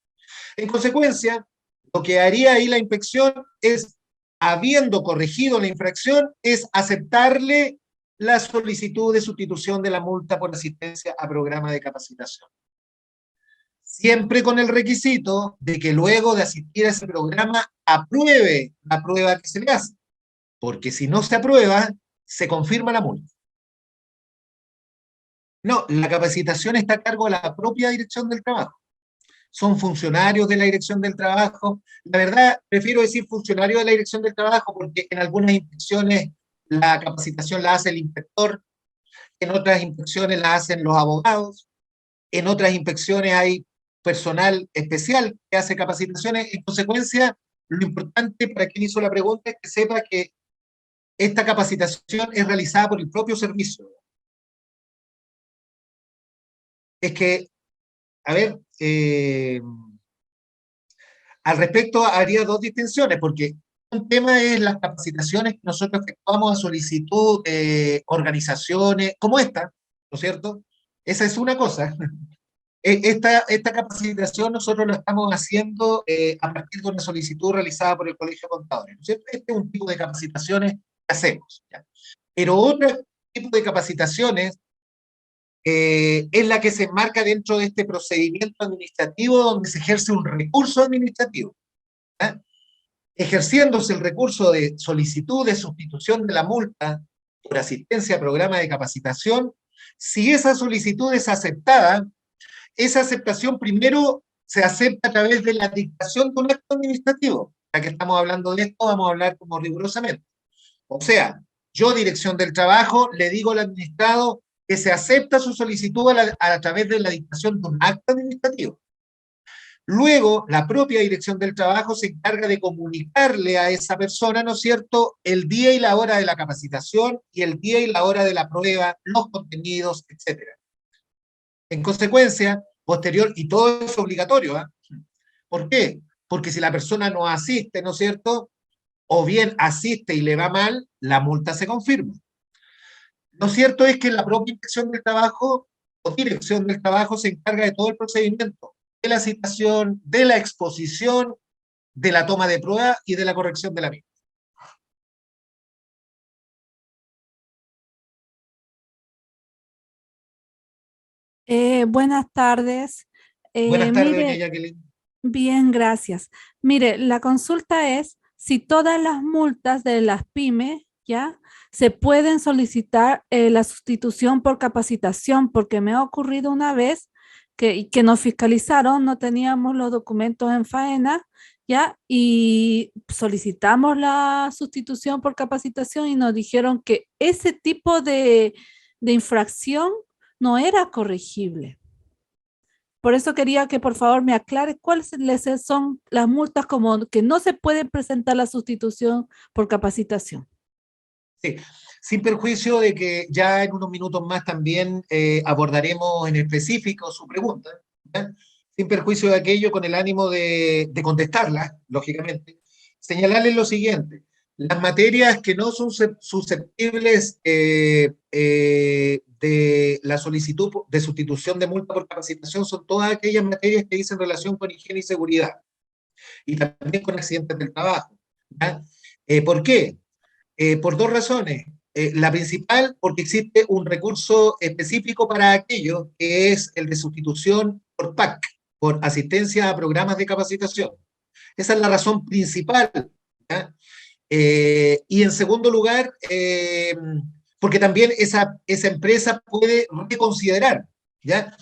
En consecuencia, lo que haría ahí la inspección es, habiendo corregido la infracción, es aceptarle la solicitud de sustitución de la multa por asistencia a programa de capacitación. Siempre con el requisito de que luego de asistir a ese programa apruebe la prueba que se le hace, porque si no se aprueba, se confirma la multa. No, la capacitación está a cargo de la propia Dirección del Trabajo. Son funcionarios de la Dirección del Trabajo. La verdad, prefiero decir funcionarios de la Dirección del Trabajo porque en algunas inspecciones la capacitación la hace el inspector, en otras inspecciones la hacen los abogados, en otras inspecciones hay personal especial que hace capacitaciones. En consecuencia, lo importante para quien hizo la pregunta es que sepa que esta capacitación es realizada por el propio servicio. Es que, a ver, al respecto haría dos distinciones, porque un tema es las capacitaciones que nosotros efectuamos a solicitud de organizaciones como esta, ¿no es cierto? Esa es una cosa. Esta capacitación nosotros la estamos haciendo a partir de una solicitud realizada por el Colegio de Contadores, ¿no es cierto? Este es un tipo de capacitaciones que hacemos, ¿ya? Pero otro tipo de capacitaciones es la que se enmarca dentro de este procedimiento administrativo donde se ejerce un recurso administrativo, ¿ya? ejerciéndose el recurso de solicitud de sustitución de la multa por asistencia a programa de capacitación, si esa solicitud es aceptada, esa aceptación primero se acepta a través de la dictación de un acto administrativo. Ya que estamos hablando de esto, vamos a hablar como rigurosamente. O sea, yo, Dirección del Trabajo, le digo al administrado que se acepta su solicitud a través de la dictación de un acto administrativo. Luego, la propia Dirección del Trabajo se encarga de comunicarle a esa persona, ¿no es cierto?, el día y la hora de la capacitación y el día y la hora de la prueba, los contenidos, etcétera. En consecuencia, posterior, y todo es obligatorio, ¿eh? ¿Por qué? Porque si la persona no asiste, ¿no es cierto?, o bien asiste y le va mal, la multa se confirma. Lo cierto es que la propia Inspección del Trabajo o Dirección del Trabajo se encarga de todo el procedimiento, de la citación, de la exposición, de la toma de prueba y de la corrección de la misma. Buenas tardes. Buenas tardes, doña Mire, Jacqueline. bien, gracias. Mire, la consulta es si todas las multas de las pymes, ¿ya? Se pueden solicitar la sustitución por capacitación, porque me ha ocurrido una vez que nos fiscalizaron, no teníamos los documentos en faena, ¿ya? Y solicitamos la sustitución por capacitación y nos dijeron que ese tipo de infracción no era corregible. Por eso quería que por favor me aclare cuáles son las multas como que no se puede presentar la sustitución por capacitación. Sí, sin perjuicio de que ya en unos minutos más también abordaremos en específico su pregunta, ¿ya? Sin perjuicio de aquello, con el ánimo de contestarla, lógicamente, señalarles lo siguiente: las materias que no son susceptibles de la solicitud de sustitución de multa por capacitación son todas aquellas materias que dicen relación con higiene y seguridad, y también con accidentes del trabajo, ¿ya? ¿Por qué? Por dos razones. La principal, porque existe un recurso específico para aquello, que es el de sustitución por PAC, por asistencia a programas de capacitación. Esa es la razón principal, ¿ya? Y en segundo lugar, porque también esa empresa puede reconsiderar, ¿ya?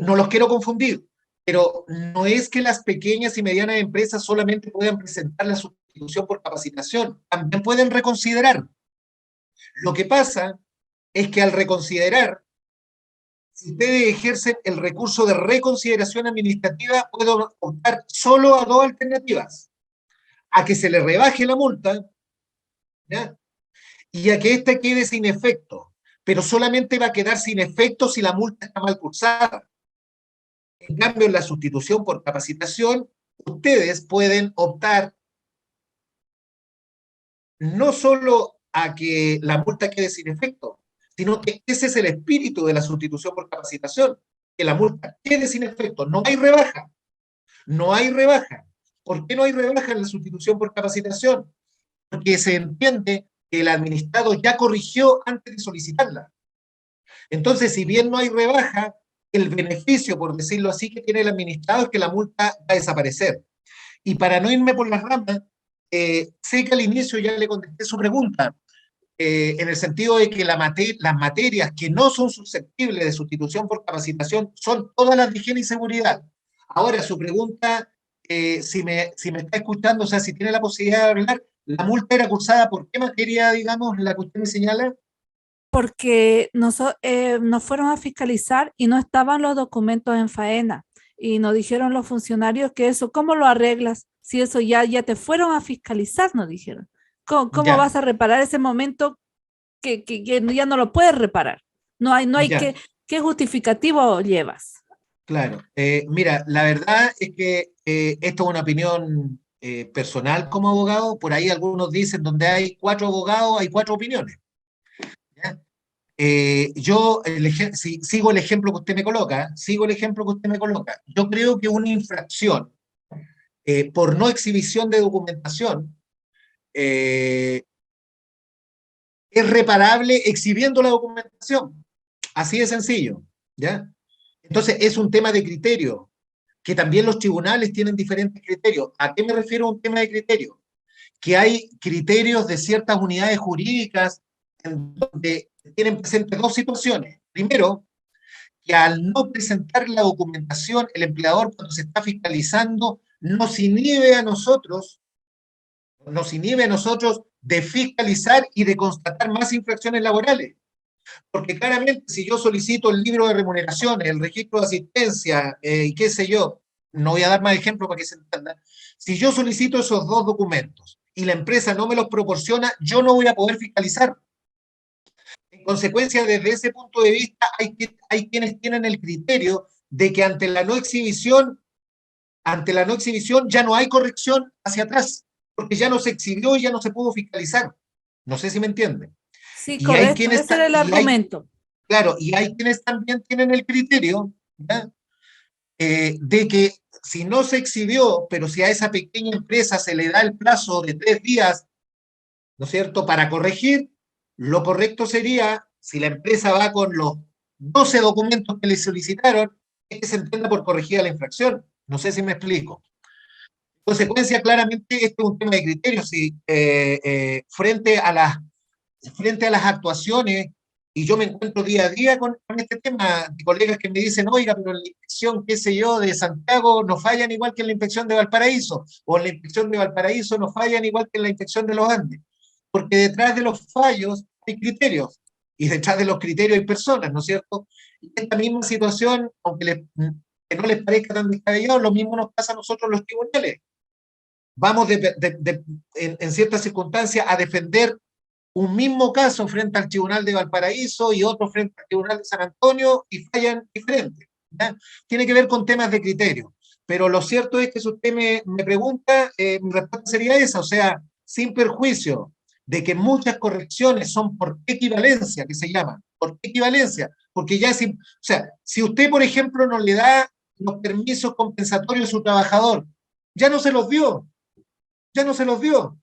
No los quiero confundir, pero no es que las pequeñas y medianas empresas solamente puedan presentar la sustitución por capacitación, también pueden reconsiderar. Lo que pasa es que al reconsiderar, si ustedes ejercen el recurso de reconsideración administrativa, pueden optar solo a dos alternativas: a que se le rebaje la multa, ¿ya?, y a que ésta quede sin efecto, pero solamente va a quedar sin efecto si la multa está mal cursada. En cambio, en la sustitución por capacitación, ustedes pueden optar no solo a que la multa quede sin efecto, sino que ese es el espíritu de la sustitución por capacitación, que la multa quede sin efecto. No hay rebaja, no hay rebaja. ¿Por qué no hay rebaja en la sustitución por capacitación? Porque se entiende que el administrado ya corrigió antes de solicitarla. Entonces, si bien no hay rebaja, el beneficio, por decirlo así, que tiene el administrado es que la multa va a desaparecer. Y para no irme por las ramas, sé que al inicio ya le contesté su pregunta, en el sentido de que las materias que no son susceptibles de sustitución por capacitación son todas las de higiene y seguridad. Ahora, su pregunta, si me está escuchando, o sea, si tiene la posibilidad de hablar, ¿la multa era cursada por qué materia, digamos, la que usted me señala? Porque nos fueron a fiscalizar y no estaban los documentos en faena. Y nos dijeron los funcionarios que eso, ¿cómo lo arreglas? Si eso ya te fueron a fiscalizar, nos dijeron. ¿Cómo Ya, vas a reparar ese momento que ya no lo puedes reparar? No hay ya. ¿qué justificativo llevas? Claro, mira, la verdad es que esto es una opinión personal como abogado. Por ahí algunos dicen: donde hay cuatro abogados hay cuatro opiniones, ¿ya? Yo sigo el ejemplo que usted me coloca, sigo el ejemplo que usted me coloca. Yo creo que una infracción por no exhibición de documentación eh, es reparable exhibiendo la documentación. Así de sencillo, ¿ya? Entonces es un tema de criterio, que también los tribunales tienen diferentes criterios. ¿A qué me refiero a un tema de criterio? que hay criterios de ciertas unidades jurídicas en donde tienen presentes dos situaciones. Primero, que al no presentar la documentación, el empleador cuando se está fiscalizando nos inhibe a nosotros de fiscalizar y de constatar más infracciones laborales. Porque claramente si yo solicito el libro de remuneraciones, el registro de asistencia y qué sé yo, no voy a dar más ejemplos para que se entienda, si yo solicito esos dos documentos y la empresa no me los proporciona, yo no voy a poder fiscalizar. En consecuencia, desde ese punto de vista, hay quienes tienen el criterio de que ante la no exhibición ya no hay corrección hacia atrás, porque ya no se exhibió y ya no se pudo fiscalizar. No sé si me entienden. Sí, Y hay correcto, quienes, ese era el argumento. claro, y hay quienes también tienen el criterio, ¿ya? De que si no se exhibió, pero si a esa pequeña empresa se le da el plazo de 3 días, ¿no es cierto?, para corregir, lo correcto sería, si la empresa va con los 12 documentos que le solicitaron, es que se entienda por corregida la infracción. No sé si me explico. En consecuencia, claramente, este es un tema de criterios. Si, frente a las actuaciones, y yo me encuentro día a día con este tema, de colegas que me dicen, oiga, pero en la inspección, qué sé yo, de Santiago no fallan igual que en la inspección de Valparaíso, o en la inspección de Valparaíso no fallan igual que en la inspección de los Andes, porque detrás de los fallos hay criterios, y detrás de los criterios hay personas, ¿no es cierto? Y esta misma situación, que no les parezca tan descabellado, lo mismo nos pasa a nosotros los tribunales. Vamos en ciertas circunstancias a defender un mismo caso frente al Tribunal de Valparaíso y otro frente al Tribunal de San Antonio y fallan diferentes. ¿Ya? Tiene que ver con temas de criterio. Pero lo cierto es que si usted me pregunta, mi respuesta sería esa, o sea, sin perjuicio de que muchas correcciones son por equivalencia, que se llama, por equivalencia, porque ya o sea, si usted, por ejemplo, no le da los permisos compensatorios a su trabajador, ya no se los dio, ya no se los dio.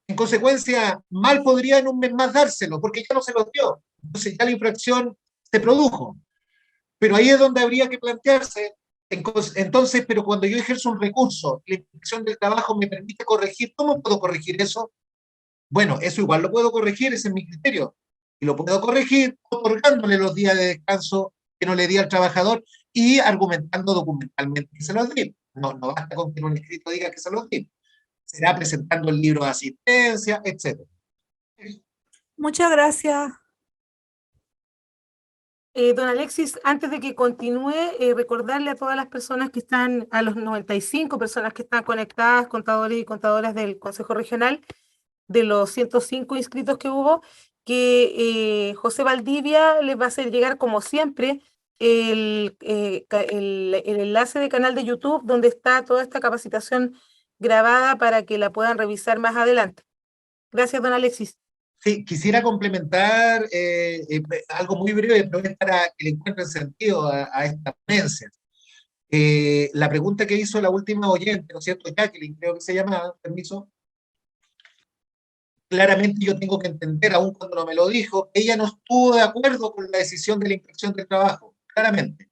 En consecuencia, mal podría en un mes más dárselo, porque ya no se los dio. Entonces ya la infracción se produjo. Pero ahí es donde habría que plantearse, entonces, pero cuando yo ejerzo un recurso, la inspección del trabajo me permite corregir, ¿cómo puedo corregir eso? Bueno, eso igual lo puedo corregir, ese es mi criterio. Y lo puedo corregir otorgándole los días de descanso que no le di al trabajador y argumentando documentalmente que se los di. No basta con que en un escrito diga que se los di. Será presentando el libro de asistencia, etc. Muchas gracias. Don Alexis, antes de que continúe, recordarle a todas las personas que están, a los 95 personas que están conectadas, contadores y contadoras del Consejo Regional, de los 105 inscritos que hubo, que José Valdivia les va a hacer llegar, como siempre, el enlace de canal de YouTube donde está toda esta capacitación grabada para que la puedan revisar más adelante. Gracias, don Alexis. Sí, quisiera complementar algo muy breve, pero es para que le encuentren sentido a esta ponencia. La pregunta que hizo la última oyente, ¿no es cierto? Jacqueline, creo que se llama, permiso. Claramente yo tengo que entender, aun cuando no me lo dijo, ella no estuvo de acuerdo con la decisión de la inspección del trabajo, claramente.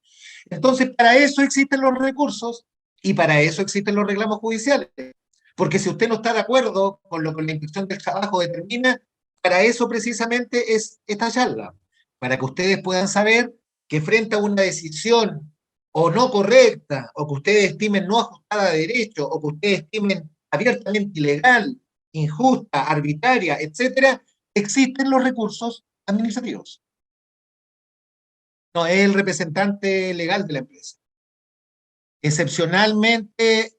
Entonces, para eso existen los recursos y para eso existen los reclamos judiciales. Porque si usted no está de acuerdo con lo que la inspección del trabajo determina, para eso precisamente es esta charla, para que ustedes puedan saber que frente a una decisión o no correcta, o que ustedes estimen no ajustada a derecho, o que ustedes estimen abiertamente ilegal, injusta, arbitraria, etcétera, existen los recursos administrativos. No es el representante legal de la empresa. Excepcionalmente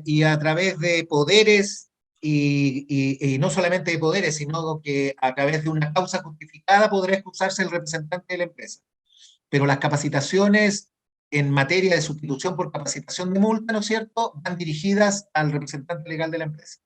y a través de poderes y no solamente de poderes, sino que a través de una causa justificada podrá excusarse el representante de la empresa. Pero las capacitaciones en materia de sustitución por capacitación de multa, ¿no es cierto?, van dirigidas al representante legal de la empresa.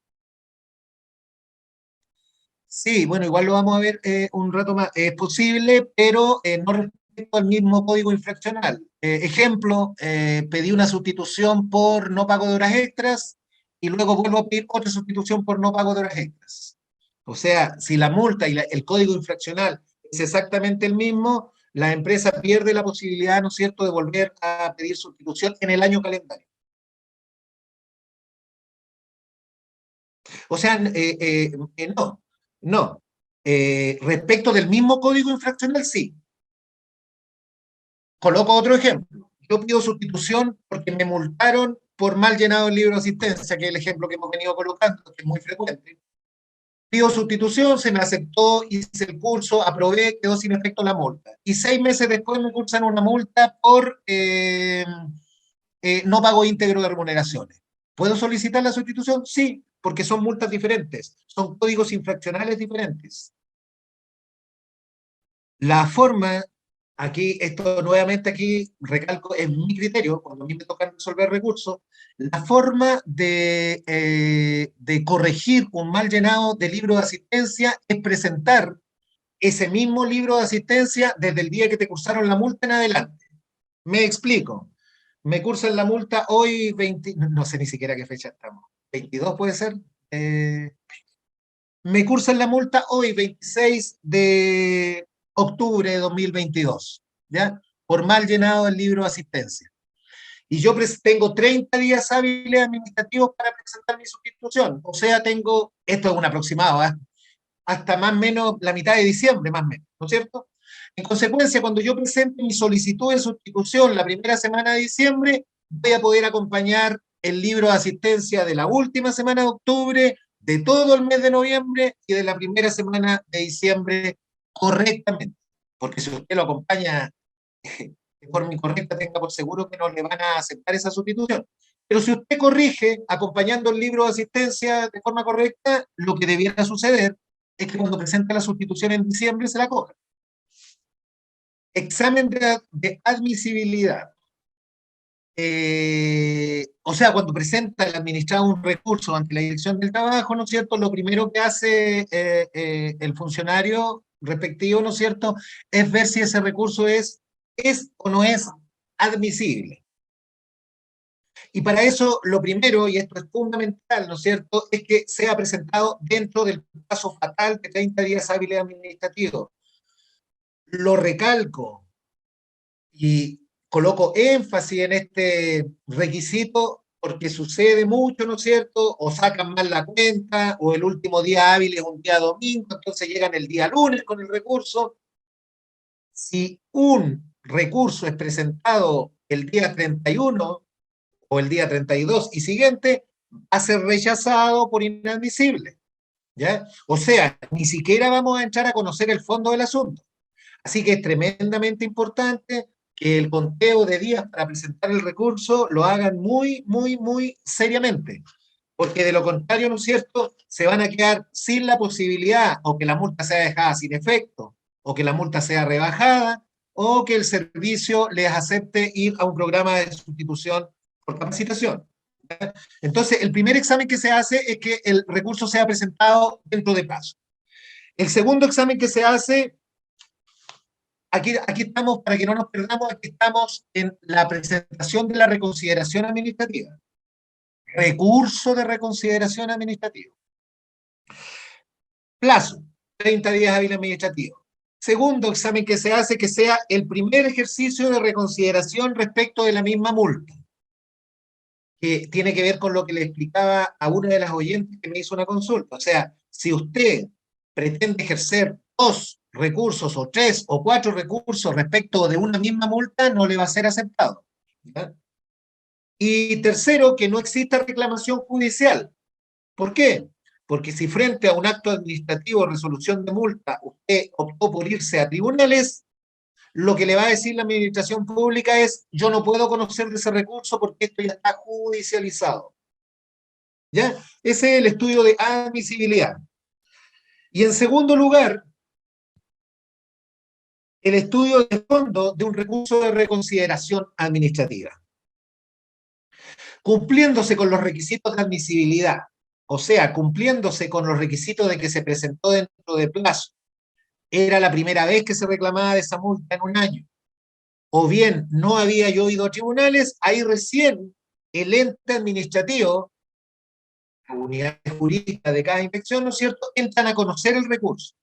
Sí, bueno, igual lo vamos a ver un rato más. Es posible, pero no respecto al mismo código infraccional. Ejemplo, pedí una sustitución por no pago de horas extras y luego vuelvo a pedir otra sustitución por no pago de horas extras. O sea, si la multa y el código infraccional es exactamente el mismo, la empresa pierde la posibilidad, ¿no es cierto?, de volver a pedir sustitución en el año calendario. O sea, no, no. Respecto del mismo código infraccional, sí. Coloco otro ejemplo. Yo pido sustitución porque me multaron por mal llenado el libro de asistencia, que es el ejemplo que hemos venido colocando, que es muy frecuente. Pido sustitución, se me aceptó, hice el curso, aprobé, quedó sin efecto la multa. Y 6 meses después me cursan una multa por no pago íntegro de remuneraciones. ¿Puedo solicitar la sustitución? Sí, porque son multas diferentes, son códigos infraccionales diferentes. La forma, aquí, esto nuevamente aquí recalco, es mi criterio, cuando a mí me toca resolver recursos, la forma de corregir un mal llenado de libro de asistencia es presentar ese mismo libro de asistencia desde el día que te cursaron la multa en adelante. Me explico. Me cursan la multa hoy 20, no sé ni siquiera qué fecha estamos. 22 puede ser. Me cursan la multa hoy 26 de octubre de 2022, ¿ya? Por mal llenado el libro de asistencia. Y yo tengo 30 días hábiles administrativos para presentar mi sustitución. O sea, tengo, esto es un aproximado, ¿eh? Hasta más o menos la mitad de diciembre, más o menos, ¿no es cierto? En consecuencia, cuando yo presente mi solicitud de sustitución la primera semana de diciembre, voy a poder acompañar el libro de asistencia de la última semana de octubre, de todo el mes de noviembre y de la primera semana de diciembre correctamente. Porque si usted lo acompaña de forma incorrecta, tenga por seguro que no le van a aceptar esa sustitución. Pero si usted corrige acompañando el libro de asistencia de forma correcta, lo que debiera suceder es que cuando presente la sustitución en diciembre se la coja. Examen de admisibilidad. O sea, cuando presenta el administrado un recurso ante la Dirección del Trabajo, ¿no es cierto? Lo primero que hace el funcionario respectivo, ¿no es cierto?, es ver si ese recurso es o no es admisible. Y para eso, lo primero, y esto es fundamental, ¿no es cierto?, es que sea presentado dentro del plazo fatal de 30 días hábiles administrativos. Lo recalco y coloco énfasis en este requisito porque sucede mucho, ¿no es cierto? O sacan mal la cuenta, o el último día hábil es un día domingo, entonces llegan el día lunes con el recurso. Si un recurso es presentado el día 31 o el día 32 y siguiente, va a ser rechazado por inadmisible, ¿ya? O sea, ni siquiera vamos a entrar a conocer el fondo del asunto. Así que es tremendamente importante que el conteo de días para presentar el recurso lo hagan muy, muy, muy seriamente, porque de lo contrario, ¿no es cierto?, se van a quedar sin la posibilidad o que la multa sea dejada sin efecto, o que la multa sea rebajada, o que el servicio les acepte ir a un programa de sustitución por capacitación. Entonces, el primer examen que se hace es que el recurso sea presentado dentro de plazo. El segundo examen que se hace, aquí estamos, para que no nos perdamos, aquí estamos en la presentación de la reconsideración administrativa. Recurso de reconsideración administrativa. Plazo, 30 días hábiles administrativos. Segundo examen que se hace, que sea el primer ejercicio de reconsideración respecto de la misma multa, que tiene que ver con lo que le explicaba a una de las oyentes que me hizo una consulta. O sea, si usted pretende ejercer 2 recursos o 3 o 4 recursos respecto de una misma multa, no le va a ser aceptado, ¿ya? Y tercero, que no exista reclamación judicial. ¿Por qué? Porque si frente a un acto administrativo o resolución de multa usted optó por irse a tribunales, lo que le va a decir la administración pública es: yo no puedo conocer de ese recurso porque esto ya está judicializado. ¿Ya? Ese es el estudio de admisibilidad. Y en segundo lugar, el estudio de fondo de un recurso de reconsideración administrativa. Cumpliéndose con los requisitos de admisibilidad, o sea, cumpliéndose con los requisitos de que se presentó dentro de plazo, era la primera vez que se reclamaba de esa multa en un año, o bien no había yo ido a tribunales, ahí recién el ente administrativo, la unidad jurídica de cada inspección, ¿no es cierto?, entran a conocer el recurso.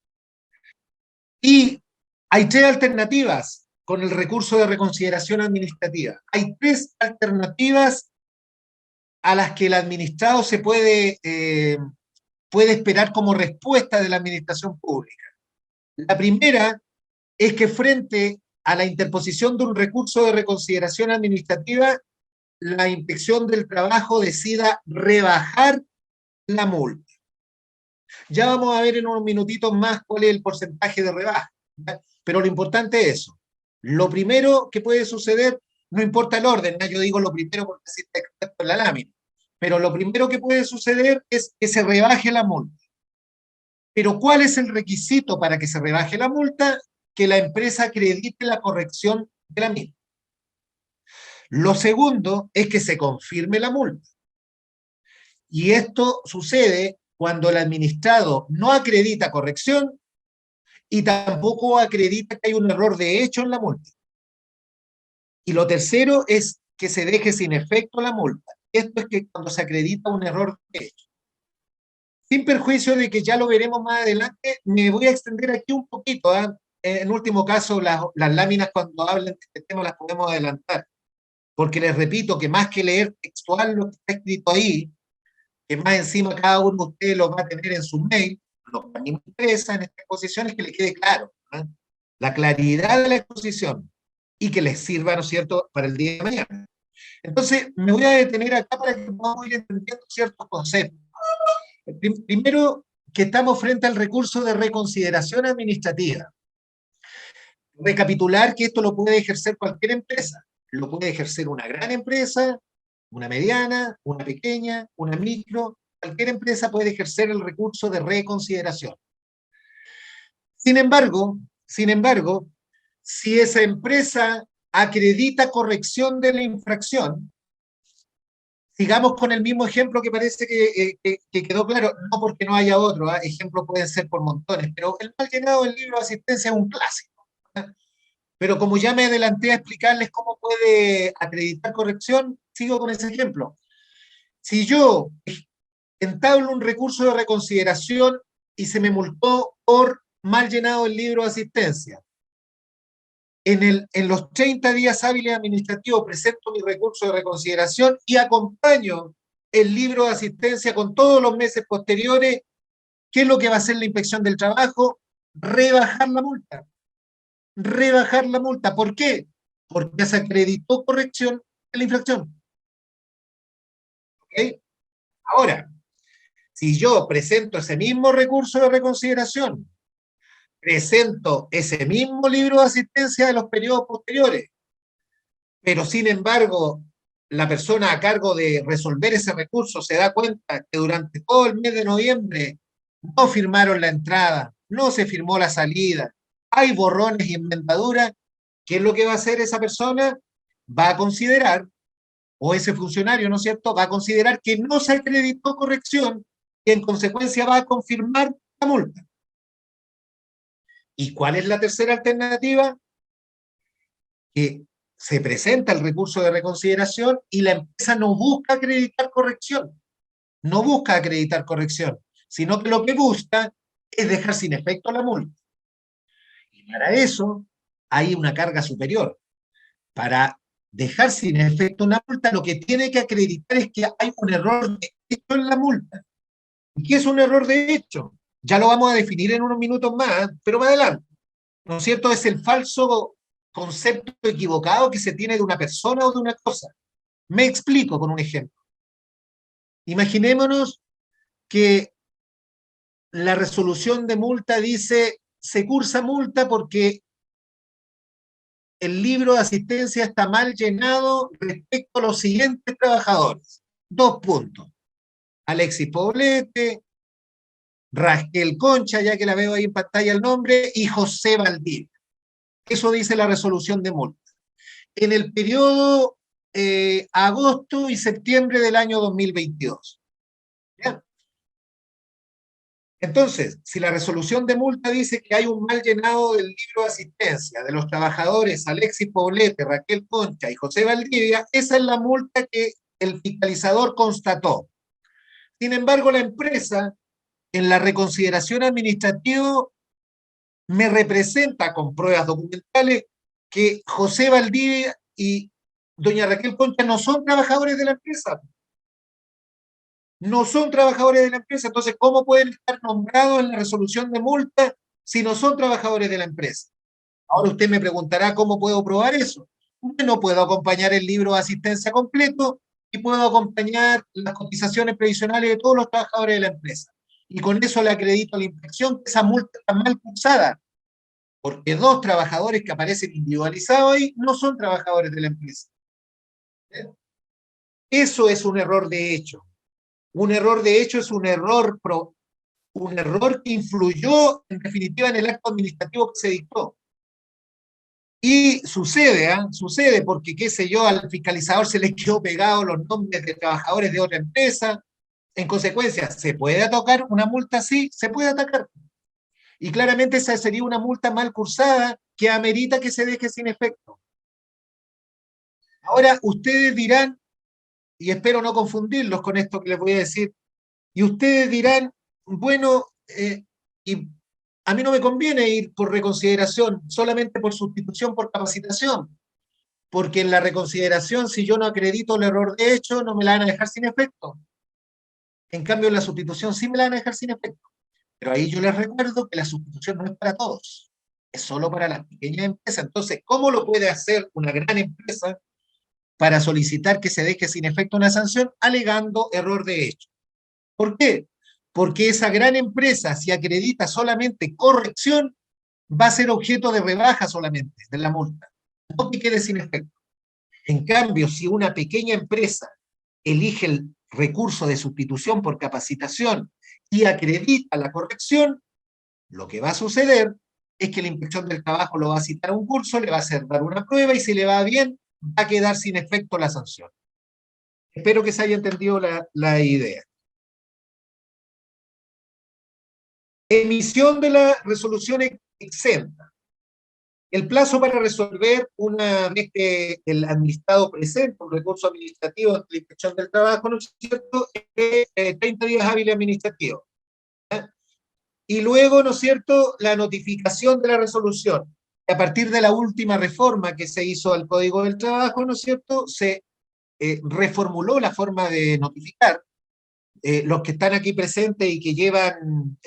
Y hay 3 alternativas con el recurso de reconsideración administrativa. Hay 3 alternativas a las que el administrado se puede puede esperar como respuesta de la administración pública. La primera es que frente a la interposición de un recurso de reconsideración administrativa, la Inspección del Trabajo decida rebajar la multa. Ya vamos a ver en unos minutitos más cuál es el porcentaje de rebaja, ¿ya? Pero lo importante es eso. Lo primero que puede suceder, no importa el orden, ¿no? Yo digo lo primero porque así está expuesto en la lámina, pero lo primero que puede suceder es que se rebaje la multa. Pero ¿cuál es el requisito para que se rebaje la multa? Que la empresa acredite la corrección de la misma. Lo segundo es que se confirme la multa. Y esto sucede cuando el administrado no acredita corrección y tampoco acredita que hay un error de hecho en la multa. Y lo tercero es que se deje sin efecto la multa. Esto es que cuando se acredita un error de hecho. Sin perjuicio de que ya lo veremos más adelante, me voy a extender aquí un poquito. En último caso, las láminas cuando hablen de este tema las podemos adelantar. Porque les repito que más que leer textual lo que está escrito ahí, que más encima cada uno de ustedes lo va a tener en su mail, lo que a mí me interesa en esta exposición es que le quede claro, ¿eh? La claridad de la exposición y que les sirva, ¿no es cierto?, para el día de mañana. Entonces, me voy a detener acá para que podamos ir entendiendo ciertos conceptos. Primero, que estamos frente al recurso de reconsideración administrativa. Recapitular que esto lo puede ejercer cualquier empresa. Lo puede ejercer una gran empresa, una mediana, una pequeña, una micro. Cualquier empresa puede ejercer el recurso de reconsideración. Sin embargo, si esa empresa acredita corrección de la infracción, sigamos con el mismo ejemplo que parece que quedó claro, no porque no haya otro, ejemplos pueden ser por montones, pero el mal llenado del libro de asistencia es un clásico. Pero como ya me adelanté a explicarles cómo puede acreditar corrección, sigo con ese ejemplo. Si yo entablo un recurso de reconsideración y se me multó por mal llenado el libro de asistencia, en los 30 días hábiles administrativos presento mi recurso de reconsideración y acompaño el libro de asistencia con todos los meses posteriores, ¿qué es lo que va a hacer la Inspección del Trabajo? Rebajar la multa. Rebajar la multa. ¿Por qué? Porque se acreditó corrección de la infracción. ¿Ok? Ahora, si yo presento ese mismo recurso de reconsideración, presento ese mismo libro de asistencia de los periodos posteriores, pero sin embargo, la persona a cargo de resolver ese recurso se da cuenta que durante todo el mes de noviembre no firmaron la entrada, no se firmó la salida, hay borrones y enmendaduras, ¿qué es lo que va a hacer esa persona? Va a considerar, o ese funcionario, ¿no es cierto?, va a considerar que no se acreditó corrección y en consecuencia va a confirmar la multa. ¿Y cuál es la tercera alternativa? Que se presenta el recurso de reconsideración y la empresa no busca acreditar corrección, no busca acreditar corrección, sino que lo que busca es dejar sin efecto la multa. Y para eso hay una carga superior. Para dejar sin efecto una multa, lo que tiene que acreditar es que hay un error de hecho en la multa. ¿Y qué es un error de hecho? Ya lo vamos a definir en unos minutos más, pero más adelante. ¿No es cierto? Es el falso concepto equivocado que se tiene de una persona o de una cosa. Me explico con un ejemplo. Imaginémonos que la resolución de multa dice, se cursa multa porque el libro de asistencia está mal llenado respecto a los siguientes trabajadores. 2 puntos. Alexis Poblete, Raquel Concha, ya que la veo ahí en pantalla el nombre, y José Valdivia. Eso dice la resolución de multa. En el periodo agosto y septiembre del año 2022. ¿Ya? Entonces, si la resolución de multa dice que hay un mal llenado del libro de asistencia de los trabajadores Alexis Poblete, Raquel Concha y José Valdivia, esa es la multa que el fiscalizador constató. Sin embargo, la empresa, en la reconsideración administrativa, me representa con pruebas documentales que José Valdivia y doña Raquel Concha no son trabajadores de la empresa. no son trabajadores de la empresa. Entonces, ¿cómo pueden estar nombrados en la resolución de multa si no son trabajadores de la empresa? Ahora usted me preguntará cómo puedo probar eso. Bueno, puedo acompañar el libro de asistencia completo y puedo acompañar las cotizaciones previsionales de todos los trabajadores de la empresa. Y con eso le acredito a la inspección que esa multa está mal cursada, porque dos trabajadores que aparecen individualizados ahí no son trabajadores de la empresa. Eso es un error de hecho. Un error de hecho es un error que influyó en definitiva en el acto administrativo que se dictó. Y sucede, sucede porque, qué sé yo, al fiscalizador se le quedó pegado los nombres de trabajadores de otra empresa. En consecuencia, ¿se puede atacar una multa así? Se puede atacar. Y claramente esa sería una multa mal cursada que amerita que se deje sin efecto. Ahora, ustedes dirán, y espero no confundirlos con esto que les voy a decir, y ustedes dirán, bueno, y a mí no me conviene ir por reconsideración, solamente por sustitución por capacitación, porque en la reconsideración, si yo no acredito el error de hecho, no me la van a dejar sin efecto. En cambio, en la sustitución sí me la van a dejar sin efecto. Pero ahí yo les recuerdo que la sustitución no es para todos, es solo para las pequeñas empresas. Entonces, ¿cómo lo puede hacer una gran empresa para solicitar que se deje sin efecto una sanción alegando error de hecho? ¿Por qué? Porque esa gran empresa, si acredita solamente corrección, va a ser objeto de rebaja solamente de la multa, no que quede sin efecto. En cambio, si una pequeña empresa elige el recurso de sustitución por capacitación y acredita la corrección, lo que va a suceder es que la inspección del trabajo lo va a citar a un curso, le va a hacer dar una prueba y si le va bien, va a quedar sin efecto la sanción. Espero que se haya entendido la idea. Emisión de la resolución exenta. El plazo para resolver, una vez que el administrado presenta un recurso administrativo ante la inspección del trabajo, ¿no es cierto?, es 30 días hábiles administrativos. ¿Ya? Y luego, ¿no es cierto?, la notificación de la resolución. A partir de la última reforma que se hizo al Código del Trabajo, ¿no es cierto?, se reformuló la forma de notificar. Los que están aquí presentes y que llevan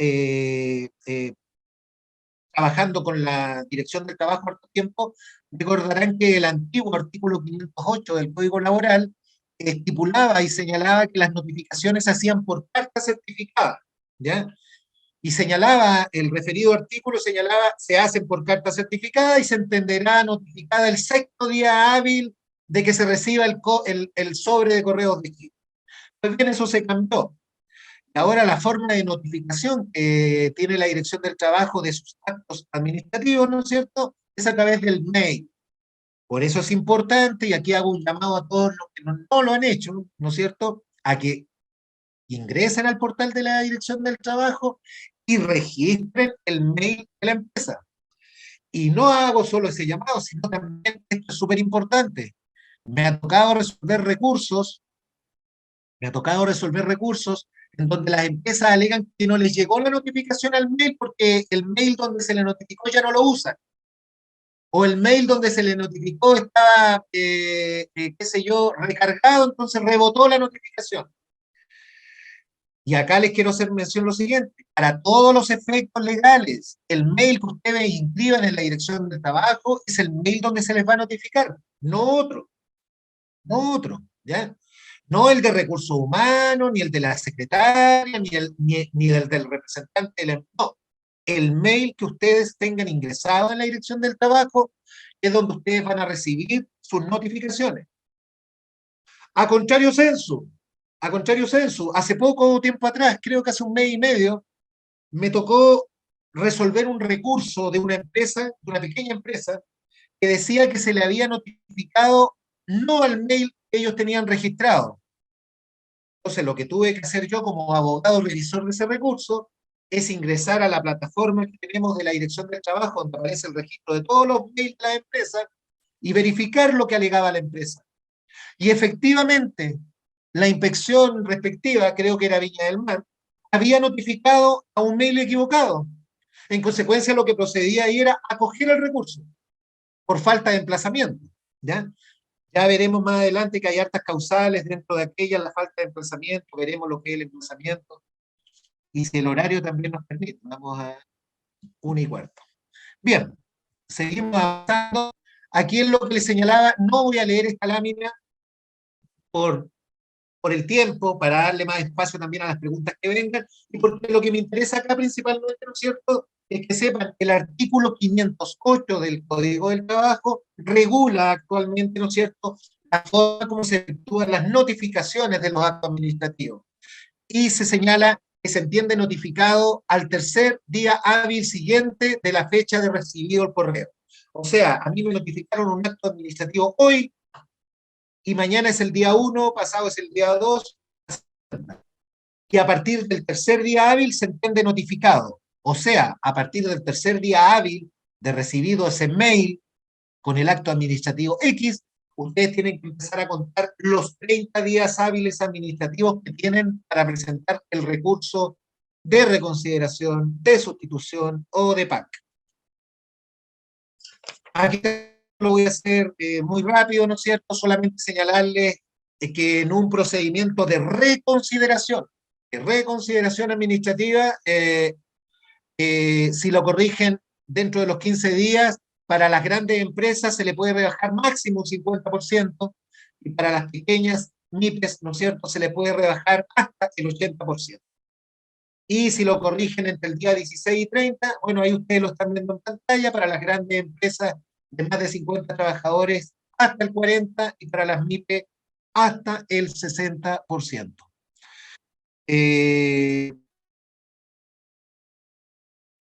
trabajando con la Dirección del Trabajo harto tiempo, recordarán que el antiguo artículo 508 del Código Laboral estipulaba y señalaba que las notificaciones se hacían por carta certificada, ¿ya? Y señalaba, el referido artículo señalaba, se hacen por carta certificada y se entenderá notificada el sexto día hábil de que se reciba el sobre de correos de Chile. Pues bien, eso se cambió. Ahora la forma de notificación que tiene la Dirección del Trabajo de sus actos administrativos, ¿no es cierto?, es a través del mail. Por eso es importante, y aquí hago un llamado a todos los que no lo han hecho, ¿no es cierto?, a que ingresen al portal de la Dirección del Trabajo y registren el mail de la empresa. Y no hago solo ese llamado, sino también, esto es súper importante, me ha tocado resolver recursos en donde las empresas alegan que no les llegó la notificación al mail porque el mail donde se le notificó ya no lo usan. O el mail donde se le notificó estaba, qué sé yo, recargado, entonces rebotó la notificación. Y acá les quiero hacer mención lo siguiente, para todos los efectos legales, el mail que ustedes inscriban en la Dirección del Trabajo es el mail donde se les va a notificar, no otro, ¿ya? No el de recursos humanos, ni el de la secretaria, ni el del representante no. El mail que ustedes tengan ingresado en la Dirección del Trabajo es donde ustedes van a recibir sus notificaciones. A contrario censo, hace poco tiempo atrás, creo que hace un mes y medio, me tocó resolver un recurso de una empresa, de una pequeña empresa, que decía que se le había notificado no al mail que ellos tenían registrado. Entonces, lo que tuve que hacer yo como abogado revisor de ese recurso es ingresar a la plataforma que tenemos de la Dirección del Trabajo, donde aparece el registro de todos los mails de la empresa, y verificar lo que alegaba la empresa. Y efectivamente, la inspección respectiva, creo que era Viña del Mar, había notificado a un mail equivocado. En consecuencia, lo que procedía ahí era acoger el recurso por falta de emplazamiento, ¿ya? Ya veremos más adelante que hay hartas causales dentro de aquellas, la falta de emplazamiento, veremos lo que es el emplazamiento, y si el horario también nos permite, vamos a 1:15. Bien, seguimos avanzando. Aquí en lo que les señalaba, no voy a leer esta lámina por, por el tiempo, para darle más espacio también a las preguntas que vengan, y porque lo que me interesa acá principalmente, ¿no es cierto?, es que sepan que el artículo 508 del Código del Trabajo regula actualmente, ¿no es cierto?, la forma como se efectúan las notificaciones de los actos administrativos. Y se señala que se entiende notificado al tercer día hábil siguiente de la fecha de recibido el correo. O sea, a mí me notificaron un acto administrativo hoy, y mañana es el día 1, pasado es el día 2, y a partir del tercer día hábil se entiende notificado. O sea, a partir del tercer día hábil de recibido ese mail con el acto administrativo X, ustedes tienen que empezar a contar los 30 días hábiles administrativos que tienen para presentar el recurso de reconsideración, de sustitución o de PAC. Aquí lo voy a hacer muy rápido, ¿no es cierto? Solamente señalarles que en un procedimiento de reconsideración administrativa, si lo corrigen dentro de los 15 días, para las grandes empresas se le puede rebajar máximo un 50%, y para las pequeñas MIPES, ¿no es cierto?, se le puede rebajar hasta el 80%. Y si lo corrigen entre el día 16 y 30, bueno, ahí ustedes lo están viendo en pantalla, para las grandes empresas de más de 50 trabajadores hasta el 40%, y para las MIPE hasta el 60%.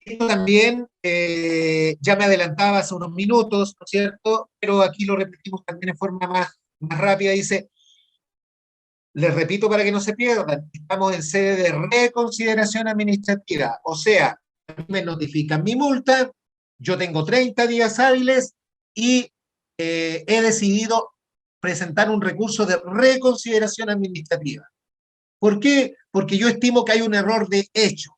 Esto también, ya me adelantaba hace unos minutos, ¿no es cierto?, pero aquí lo repetimos también en forma más rápida. Dice, les repito para que no se pierdan, estamos en sede de reconsideración administrativa, o sea, me notifican mi multa, yo tengo 30 días hábiles y he decidido presentar un recurso de reconsideración administrativa. ¿Por qué? Porque yo estimo que hay un error de hecho.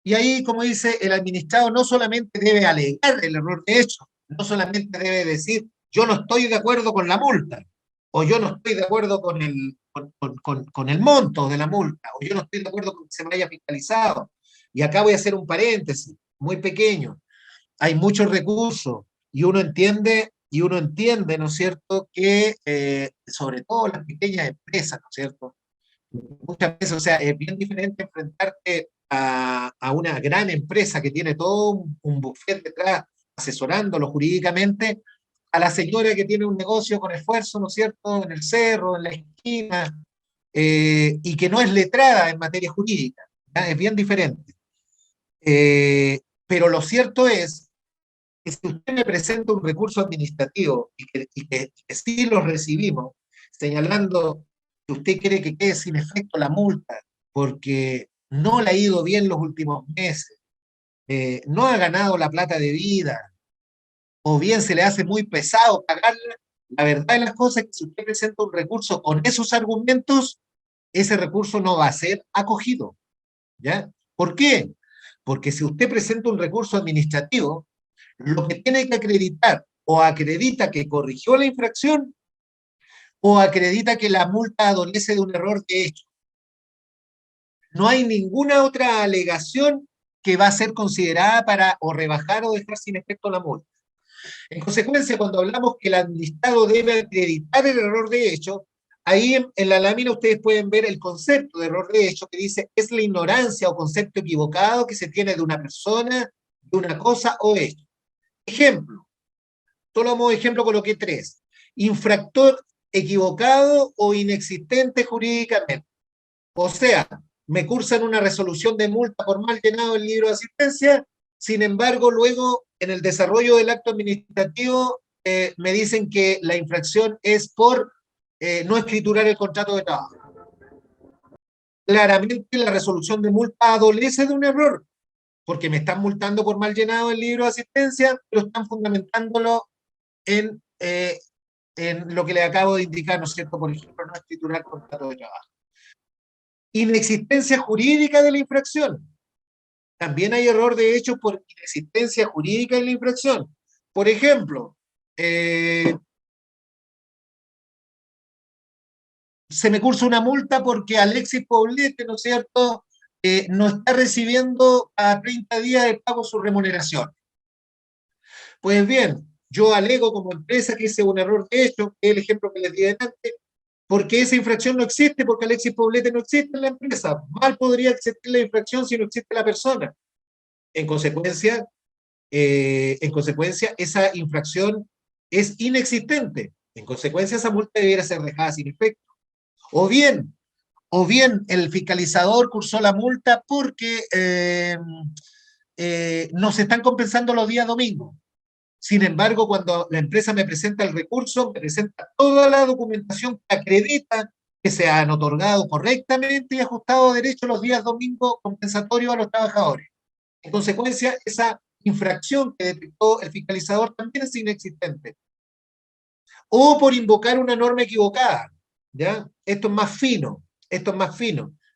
Y ahí, como dice, el administrado no solamente debe alegar el error de hecho, no solamente debe decir, yo no estoy de acuerdo con la multa, o yo no estoy de acuerdo con el monto de la multa, o yo no estoy de acuerdo con que se me haya fiscalizado. Y acá voy a hacer un paréntesis muy pequeño. Hay muchos recursos, y uno entiende, ¿no es cierto?, que sobre todo las pequeñas empresas, ¿no es cierto?, muchas veces, o sea, es bien diferente enfrentarte a una gran empresa que tiene todo un buffet detrás asesorándolo jurídicamente, a la señora que tiene un negocio con esfuerzo, ¿no es cierto?, en el cerro, en la esquina, y que no es letrada en materia jurídica, ¿ya? Es bien diferente. Pero lo cierto es que si usted me presenta un recurso administrativo y que sí lo recibimos, señalando que usted quiere que quede sin efecto la multa porque no le ha ido bien los últimos meses, no ha ganado la plata de vida, o bien se le hace muy pesado pagarla, la verdad de las cosas es que si usted presenta un recurso con esos argumentos, ese recurso no va a ser acogido, ¿ya? ¿Por qué? Porque si usted presenta un recurso administrativo, lo que tiene que acreditar, o acredita que corrigió la infracción, o acredita que la multa adolece de un error de hecho. No hay ninguna otra alegación que va a ser considerada para o rebajar o dejar sin efecto la multa. En consecuencia, cuando hablamos que el administrado debe acreditar el error de hecho, ahí en la lámina ustedes pueden ver el concepto de error de hecho, que dice, es la ignorancia o concepto equivocado que se tiene de una persona, de una cosa o hecho. Ejemplo, solo como ejemplo coloqué 3. Infractor equivocado o inexistente jurídicamente. O sea, me cursan una resolución de multa por mal llenado el libro de asistencia, sin embargo, luego en el desarrollo del acto administrativo me dicen que la infracción es por no escriturar el contrato de trabajo. Claramente la resolución de multa adolece de un error, porque me están multando por mal llenado el libro de asistencia, pero están fundamentándolo en lo que le acabo de indicar, ¿no es cierto? Por ejemplo, no escriturar contrato de trabajo. Inexistencia jurídica de la infracción. También hay error de hecho por inexistencia jurídica de la infracción. Por ejemplo, se me cursa una multa porque Alexis Poblete, ¿no es cierto?, no está recibiendo a 30 días de pago su remuneración. Pues bien, yo alego como empresa que hice un error de hecho, que es el ejemplo que les di delante, porque esa infracción no existe, porque Alexis Poblete no existe en la empresa. Mal podría existir la infracción si no existe la persona. En consecuencia, esa infracción es inexistente. En consecuencia, esa multa debiera ser dejada sin efecto. O bien, el fiscalizador cursó la multa porque no se están compensando los días domingos. Sin embargo, cuando la empresa me presenta el recurso, me presenta toda la documentación que acredita que se han otorgado correctamente y ajustado a derecho los días domingos compensatorios a los trabajadores. En consecuencia, esa infracción que detectó el fiscalizador también es inexistente. O por invocar una norma equivocada, ¿ya? Esto es más fino,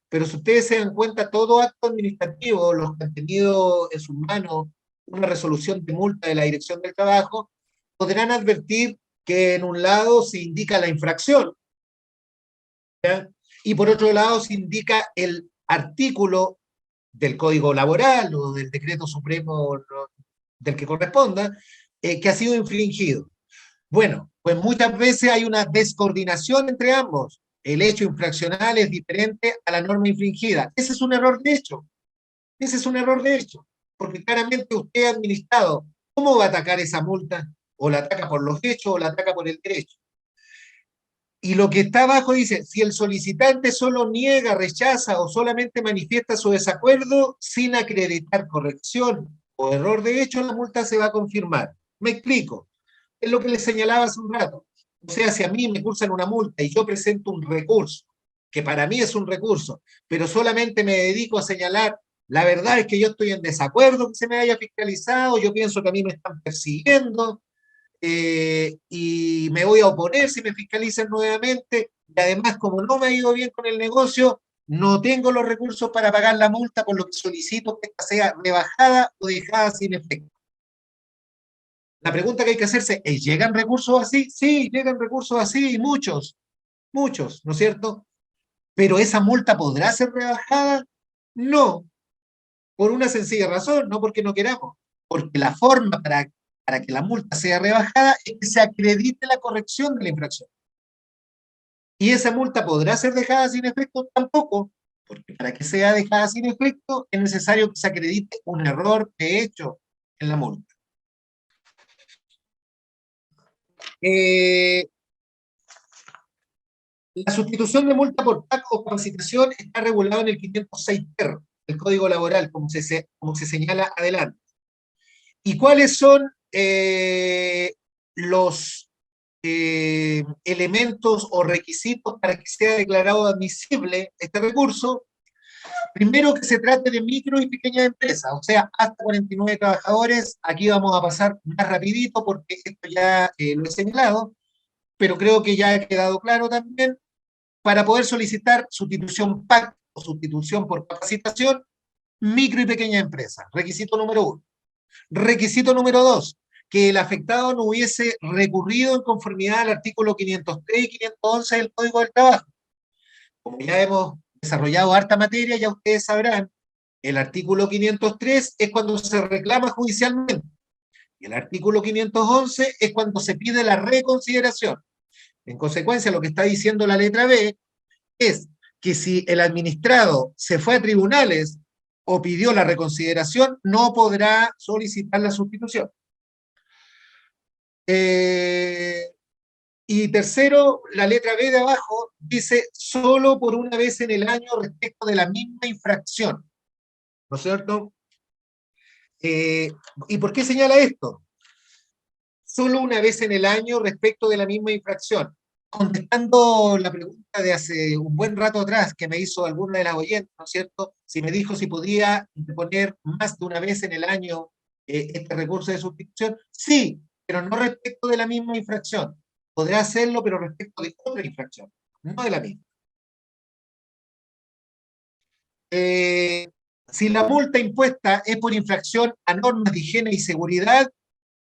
pero si ustedes se dan cuenta, todo acto administrativo, los que han tenido en sus manos una resolución de multa de la Dirección del Trabajo, podrán advertir que en un lado se indica la infracción, ¿ya? Y por otro lado se indica el artículo del Código Laboral o del Decreto Supremo del que corresponda, que ha sido infringido. Bueno, pues muchas veces hay una descoordinación entre ambos. El hecho infraccional es diferente a la norma infringida. Ese es un error de hecho. Porque claramente usted ha administrado. ¿Cómo va a atacar esa multa? O la ataca por los hechos o la ataca por el derecho. Y lo que está abajo dice, si el solicitante solo niega, rechaza o solamente manifiesta su desacuerdo sin acreditar corrección o error de hecho, la multa se va a confirmar. Me explico. Es lo que les señalaba hace un rato. O sea, si a mí me cursan una multa y yo presento un recurso, que para mí es un recurso, pero solamente me dedico a señalar, la verdad es que yo estoy en desacuerdo que se me haya fiscalizado, yo pienso que a mí me están persiguiendo, y me voy a oponer si me fiscalizan nuevamente, y además como no me ha ido bien con el negocio, no tengo los recursos para pagar la multa, por lo que solicito que esta sea rebajada o dejada sin efecto. La pregunta que hay que hacerse es, ¿llegan recursos así? Sí, llegan recursos así, muchos, ¿no es cierto? Pero ¿esa multa podrá ser rebajada? No, por una sencilla razón, no porque no queramos, porque la forma para que la multa sea rebajada es que se acredite la corrección de la infracción. ¿Y esa multa podrá ser dejada sin efecto? Tampoco, porque para que sea dejada sin efecto es necesario que se acredite un error de hecho en la multa. La sustitución de multa por PAC o capacitación está regulada en el 506 ter del Código Laboral, como se señala adelante. ¿Y cuáles son los elementos o requisitos para que sea declarado admisible este recurso? Primero, que se trate de micro y pequeñas empresas, o sea, hasta 49 trabajadores. Aquí vamos a pasar más rapidito porque esto ya lo he señalado, pero creo que ya ha quedado claro también. Para poder solicitar sustitución PAC o sustitución por capacitación, micro y pequeña empresa. Requisito número 1. Requisito número 2, que el afectado no hubiese recurrido en conformidad al artículo 503 y 511 del Código del Trabajo. Como ya hemos desarrollado harta materia, ya ustedes sabrán, el artículo 503 es cuando se reclama judicialmente, y el artículo 511 es cuando se pide la reconsideración. En consecuencia, lo que está diciendo la letra B es que si el administrado se fue a tribunales o pidió la reconsideración, no podrá solicitar la sustitución. Y tercero, la letra B de abajo dice solo por una vez en el año respecto de la misma infracción. ¿No es cierto? ¿Y por qué señala esto? Solo una vez en el año respecto de la misma infracción. Contestando la pregunta de hace un buen rato atrás que me hizo alguna de las oyentes, ¿no es cierto? Si me dijo si podía interponer más de una vez en el año este recurso de sustitución. Sí, pero no respecto de la misma infracción. Podrá hacerlo, pero respecto de otra infracción, no de la misma. Si la multa impuesta es por infracción a normas de higiene y seguridad,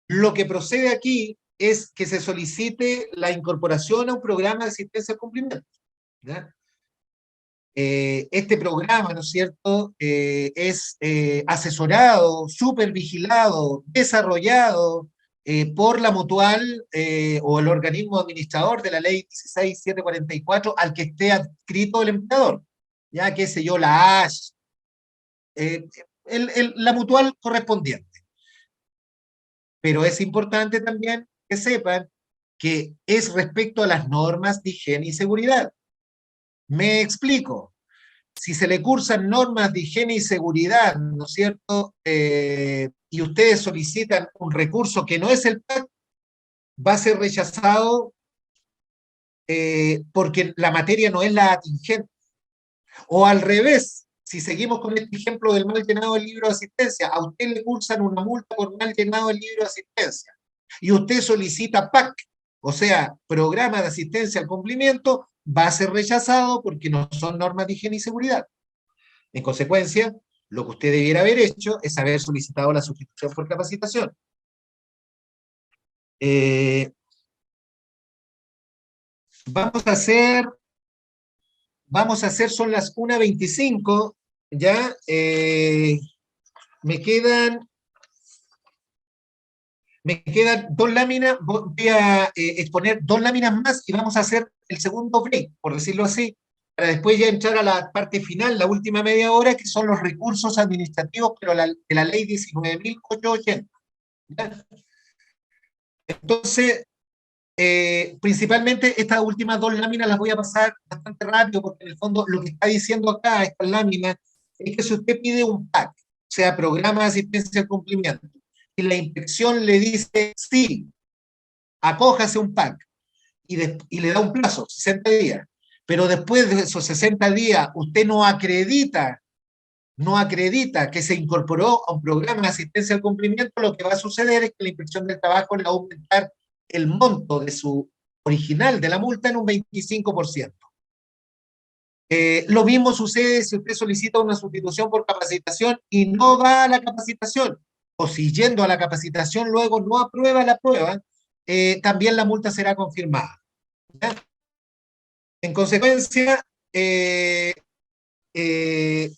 lo que procede aquí es que se solicite la incorporación a un programa de asistencia al cumplimiento. ¿ya? Este programa, ¿no es cierto?, es asesorado, supervigilado, desarrollado por la Mutual o el organismo administrador de la ley 16744 al que esté adscrito el empleador, ya qué sé yo, la ASH, la Mutual correspondiente. Pero es importante también que sepan que es respecto a las normas de higiene y seguridad. Me explico. Si se le cursan normas de higiene y seguridad, ¿no es cierto?, y ustedes solicitan un recurso que no es el PAC, va a ser rechazado porque la materia no es la atingente. O al revés, si seguimos con este ejemplo del mal llenado del libro de asistencia, a usted le cursan una multa por mal llenado del libro de asistencia, y usted solicita PAC, o sea, programa de asistencia al cumplimiento, va a ser rechazado porque no son normas de higiene y seguridad. En consecuencia, lo que usted debiera haber hecho es haber solicitado la sustitución por capacitación. Vamos a hacer, son las 1:25, ya, me quedan 2 láminas, voy a exponer 2 láminas más y vamos a hacer el segundo break, por decirlo así, para después ya entrar a la parte final, la última media hora, que son los recursos administrativos, pero de la ley 19.880. ¿Ya? Entonces, principalmente estas últimas 2 láminas las voy a pasar bastante rápido, porque en el fondo lo que está diciendo acá estas láminas es que si usted pide un PAC, o sea, programa de asistencia al cumplimiento, y la inspección le dice sí, acójase un PAC, y le da un plazo, 60 días, pero después de esos 60 días usted no acredita que se incorporó a un programa de asistencia al cumplimiento, lo que va a suceder es que la Inspección del Trabajo le va a aumentar el monto de su original de la multa en un 25%. Lo mismo sucede si usted solicita una sustitución por capacitación y no va a la capacitación, o si yendo a la capacitación luego no aprueba la prueba, también la multa será confirmada. ¿Ya? En consecuencia,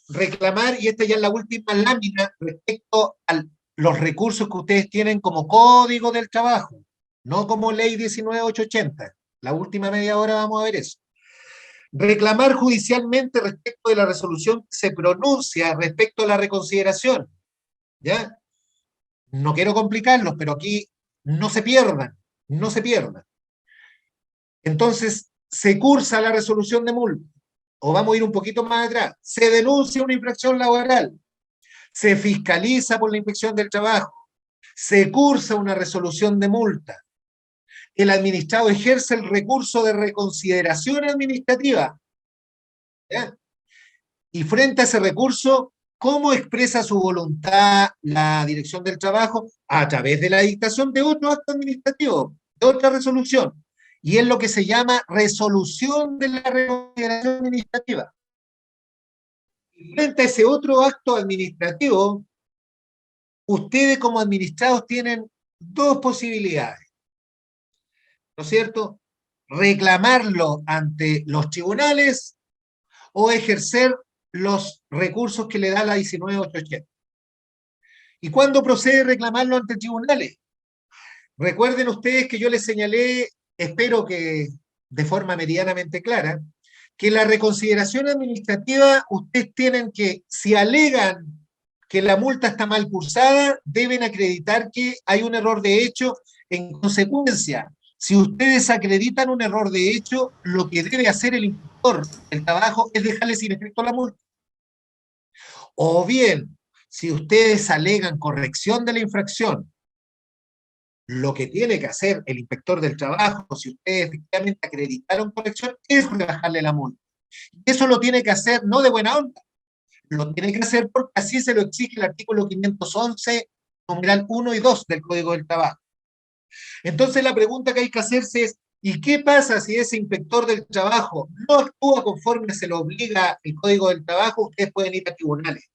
reclamar, y esta ya es la última lámina, respecto a los recursos que ustedes tienen como Código del Trabajo, no como Ley 19.880. La última media hora vamos a ver eso. Reclamar judicialmente respecto de la resolución que se pronuncia respecto a la reconsideración. ¿Ya? No quiero complicarlos, pero aquí no se pierdan, no se pierdan. Entonces, se cursa la resolución de multa, o vamos a ir un poquito más atrás, se denuncia una infracción laboral, se fiscaliza por la Inspección del Trabajo, se cursa una resolución de multa, el administrado ejerce el recurso de reconsideración administrativa, ¿ya? Y frente a ese recurso, ¿cómo expresa su voluntad la Dirección del Trabajo? A través de la dictación de otro acto administrativo, de otra resolución. Y es lo que se llama resolución de la reconsideración administrativa. Y frente a ese otro acto administrativo, ustedes como administrados tienen 2 posibilidades, ¿no es cierto? Reclamarlo ante los tribunales o ejercer los recursos que le da la 19.880. ¿Y cuándo procede reclamarlo ante tribunales? Recuerden ustedes que yo les señalé, espero que de forma medianamente clara, que la reconsideración administrativa, ustedes tienen que, si alegan que la multa está mal cursada, deben acreditar que hay un error de hecho. En consecuencia, si ustedes acreditan un error de hecho, lo que debe hacer el inspector del trabajo es dejarle sin efecto la multa. O bien, si ustedes alegan corrección de la infracción, lo que tiene que hacer el inspector del trabajo, si ustedes efectivamente acreditaron corrección, es rebajarle la multa. Y eso lo tiene que hacer no de buena onda, lo tiene que hacer porque así se lo exige el artículo 511, numeral 1 y 2 del Código del Trabajo. Entonces la pregunta que hay que hacerse es, ¿y qué pasa si ese inspector del trabajo no actúa conforme se lo obliga el Código del Trabajo? Ustedes pueden ir a tribunales.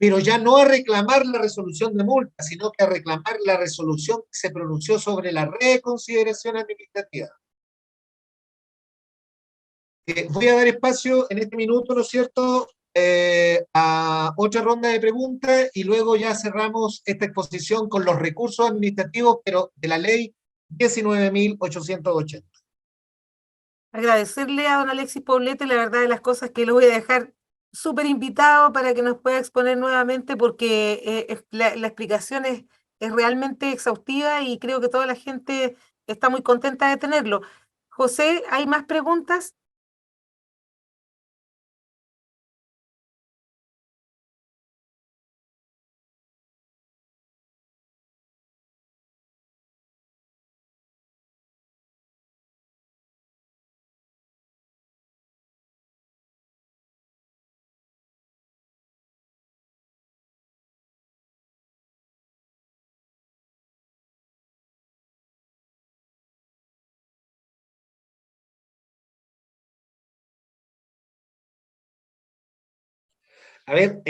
Pero ya no a reclamar la resolución de multa, sino que a reclamar la resolución que se pronunció sobre la reconsideración administrativa. Voy a dar espacio en este minuto, ¿no es cierto?, a otra ronda de preguntas y luego ya cerramos esta exposición con los recursos administrativos, pero de la ley 19.880. Agradecerle a don Alexis Poblete, la verdad de las cosas que lo voy a dejar súper invitado para que nos pueda exponer nuevamente porque la explicación es realmente exhaustiva y creo que toda la gente está muy contenta de tenerlo. José, ¿hay más preguntas? A ver,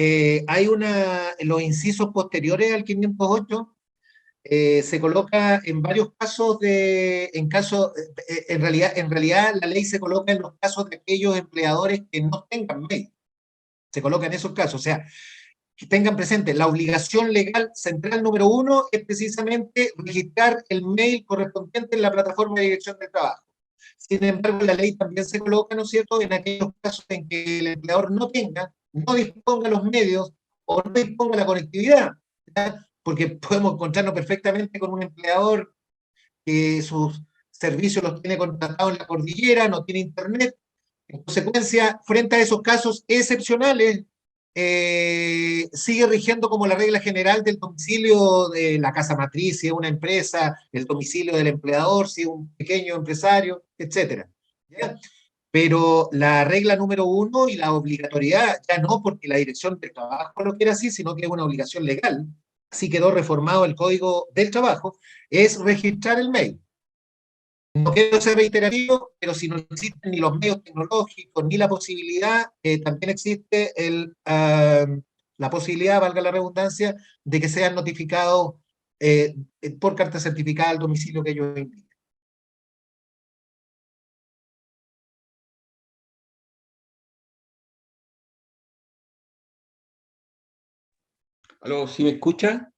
los incisos posteriores al 508 se coloca en varios casos en realidad la ley se coloca en los casos de aquellos empleadores que no tengan mail. Se coloca en esos casos, o sea, que tengan presente, la obligación legal central número 1 es precisamente registrar el mail correspondiente en la plataforma de dirección del trabajo. Sin embargo, la ley también se coloca, ¿no es cierto?, en aquellos casos en que el empleador no disponga los medios o no disponga la conectividad, ¿ya? Porque podemos encontrarnos perfectamente con un empleador que sus servicios los tiene contratados en la cordillera, no tiene internet. En consecuencia, frente a esos casos excepcionales, sigue rigiendo como la regla general del domicilio de la casa matriz, si es una empresa, el domicilio del empleador, si es un pequeño empresario, etcétera. ¿Ya? Pero la regla número 1 y la obligatoriedad, ya no porque la Dirección del Trabajo lo quiera así, sino que es una obligación legal, así quedó reformado el Código del Trabajo, es registrar el mail. No quiero ser reiterativo, pero si no existen ni los medios tecnológicos ni la posibilidad, también existe la posibilidad, valga la redundancia, de que sean notificados por carta certificada al domicilio que ellos indiquen. Aló, ¿sí me escucha?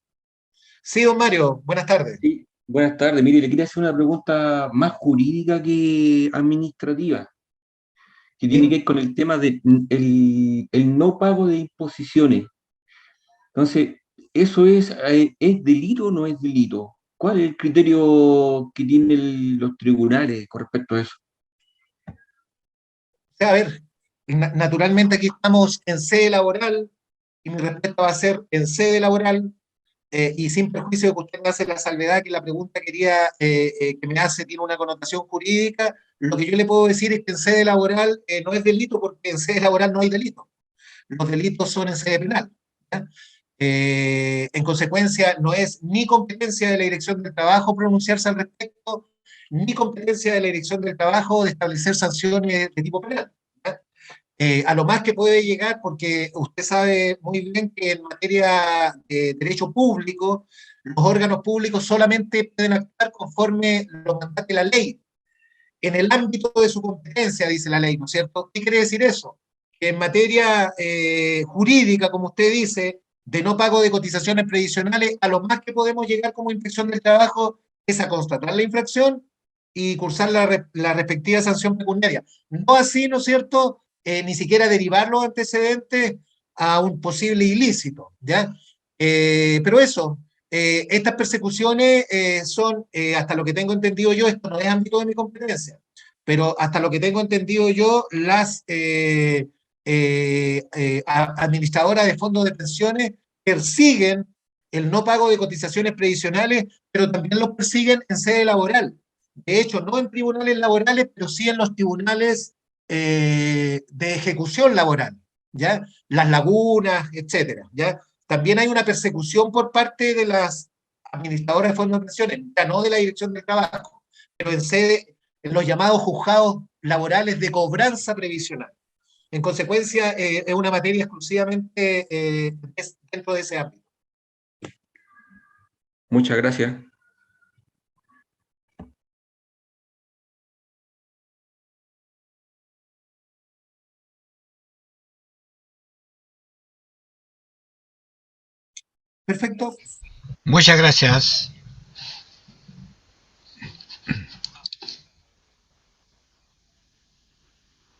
Sí, don Mario, buenas tardes. Sí. Buenas tardes. Mire, le quería hacer una pregunta más jurídica que administrativa, que tiene que ¿Sí? ver con el tema de el no pago de imposiciones. Entonces, ¿eso es delito o no es delito? ¿Cuál es el criterio que tienen los tribunales con respecto a eso? O sea, a ver, naturalmente aquí estamos en sede laboral y mi respuesta va a ser en sede laboral. Y sin perjuicio de que usted me hace la salvedad que la pregunta que me hace tiene una connotación jurídica, lo que yo le puedo decir es que en sede laboral no es delito porque en sede laboral no hay delito. Los delitos son en sede penal. ¿Ya? En consecuencia, no es ni competencia de la Dirección del Trabajo pronunciarse al respecto, ni competencia de la Dirección del Trabajo de establecer sanciones de tipo penal. ¿Ya? A lo más que puede llegar, porque usted sabe muy bien que en materia de derecho público, los órganos públicos solamente pueden actuar conforme lo mandate la ley, en el ámbito de su competencia, dice la ley, ¿no es cierto? ¿Qué quiere decir eso? Que en materia jurídica, como usted dice, de no pago de cotizaciones previsionales, a lo más que podemos llegar como inspección del trabajo es a constatar la infracción y cursar la respectiva sanción pecuniaria. No así, ¿no es cierto?, ni siquiera derivar los antecedentes a un posible ilícito, ¿ya? Pero eso, estas persecuciones son, hasta lo que tengo entendido yo, esto no es ámbito de mi competencia, pero hasta lo que tengo entendido yo, las administradoras de fondos de pensiones persiguen el no pago de cotizaciones previsionales, pero también los persiguen en sede laboral. De hecho, no en tribunales laborales, pero sí en los tribunales de ejecución laboral, ¿ya? Las lagunas, etcétera, ¿ya? También hay una persecución por parte de las administradoras de fondos de pensiones, ya no de la Dirección del Trabajo, pero en los llamados juzgados laborales de cobranza previsional. En consecuencia, es una materia exclusivamente dentro de ese ámbito. Muchas gracias. Perfecto. Muchas gracias.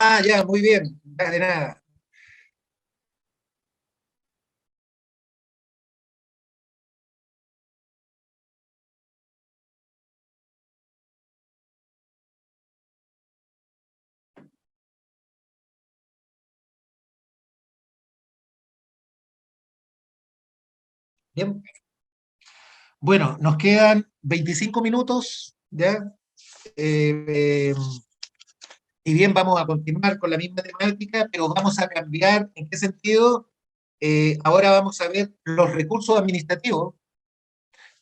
Ah, ya, muy bien. De nada. Bien. Bueno, nos quedan 25 minutos, ¿ya? Eh, eh, y bien, vamos a continuar con la misma temática, pero vamos a cambiar. ¿En qué sentido? Ahora vamos a ver los recursos administrativos,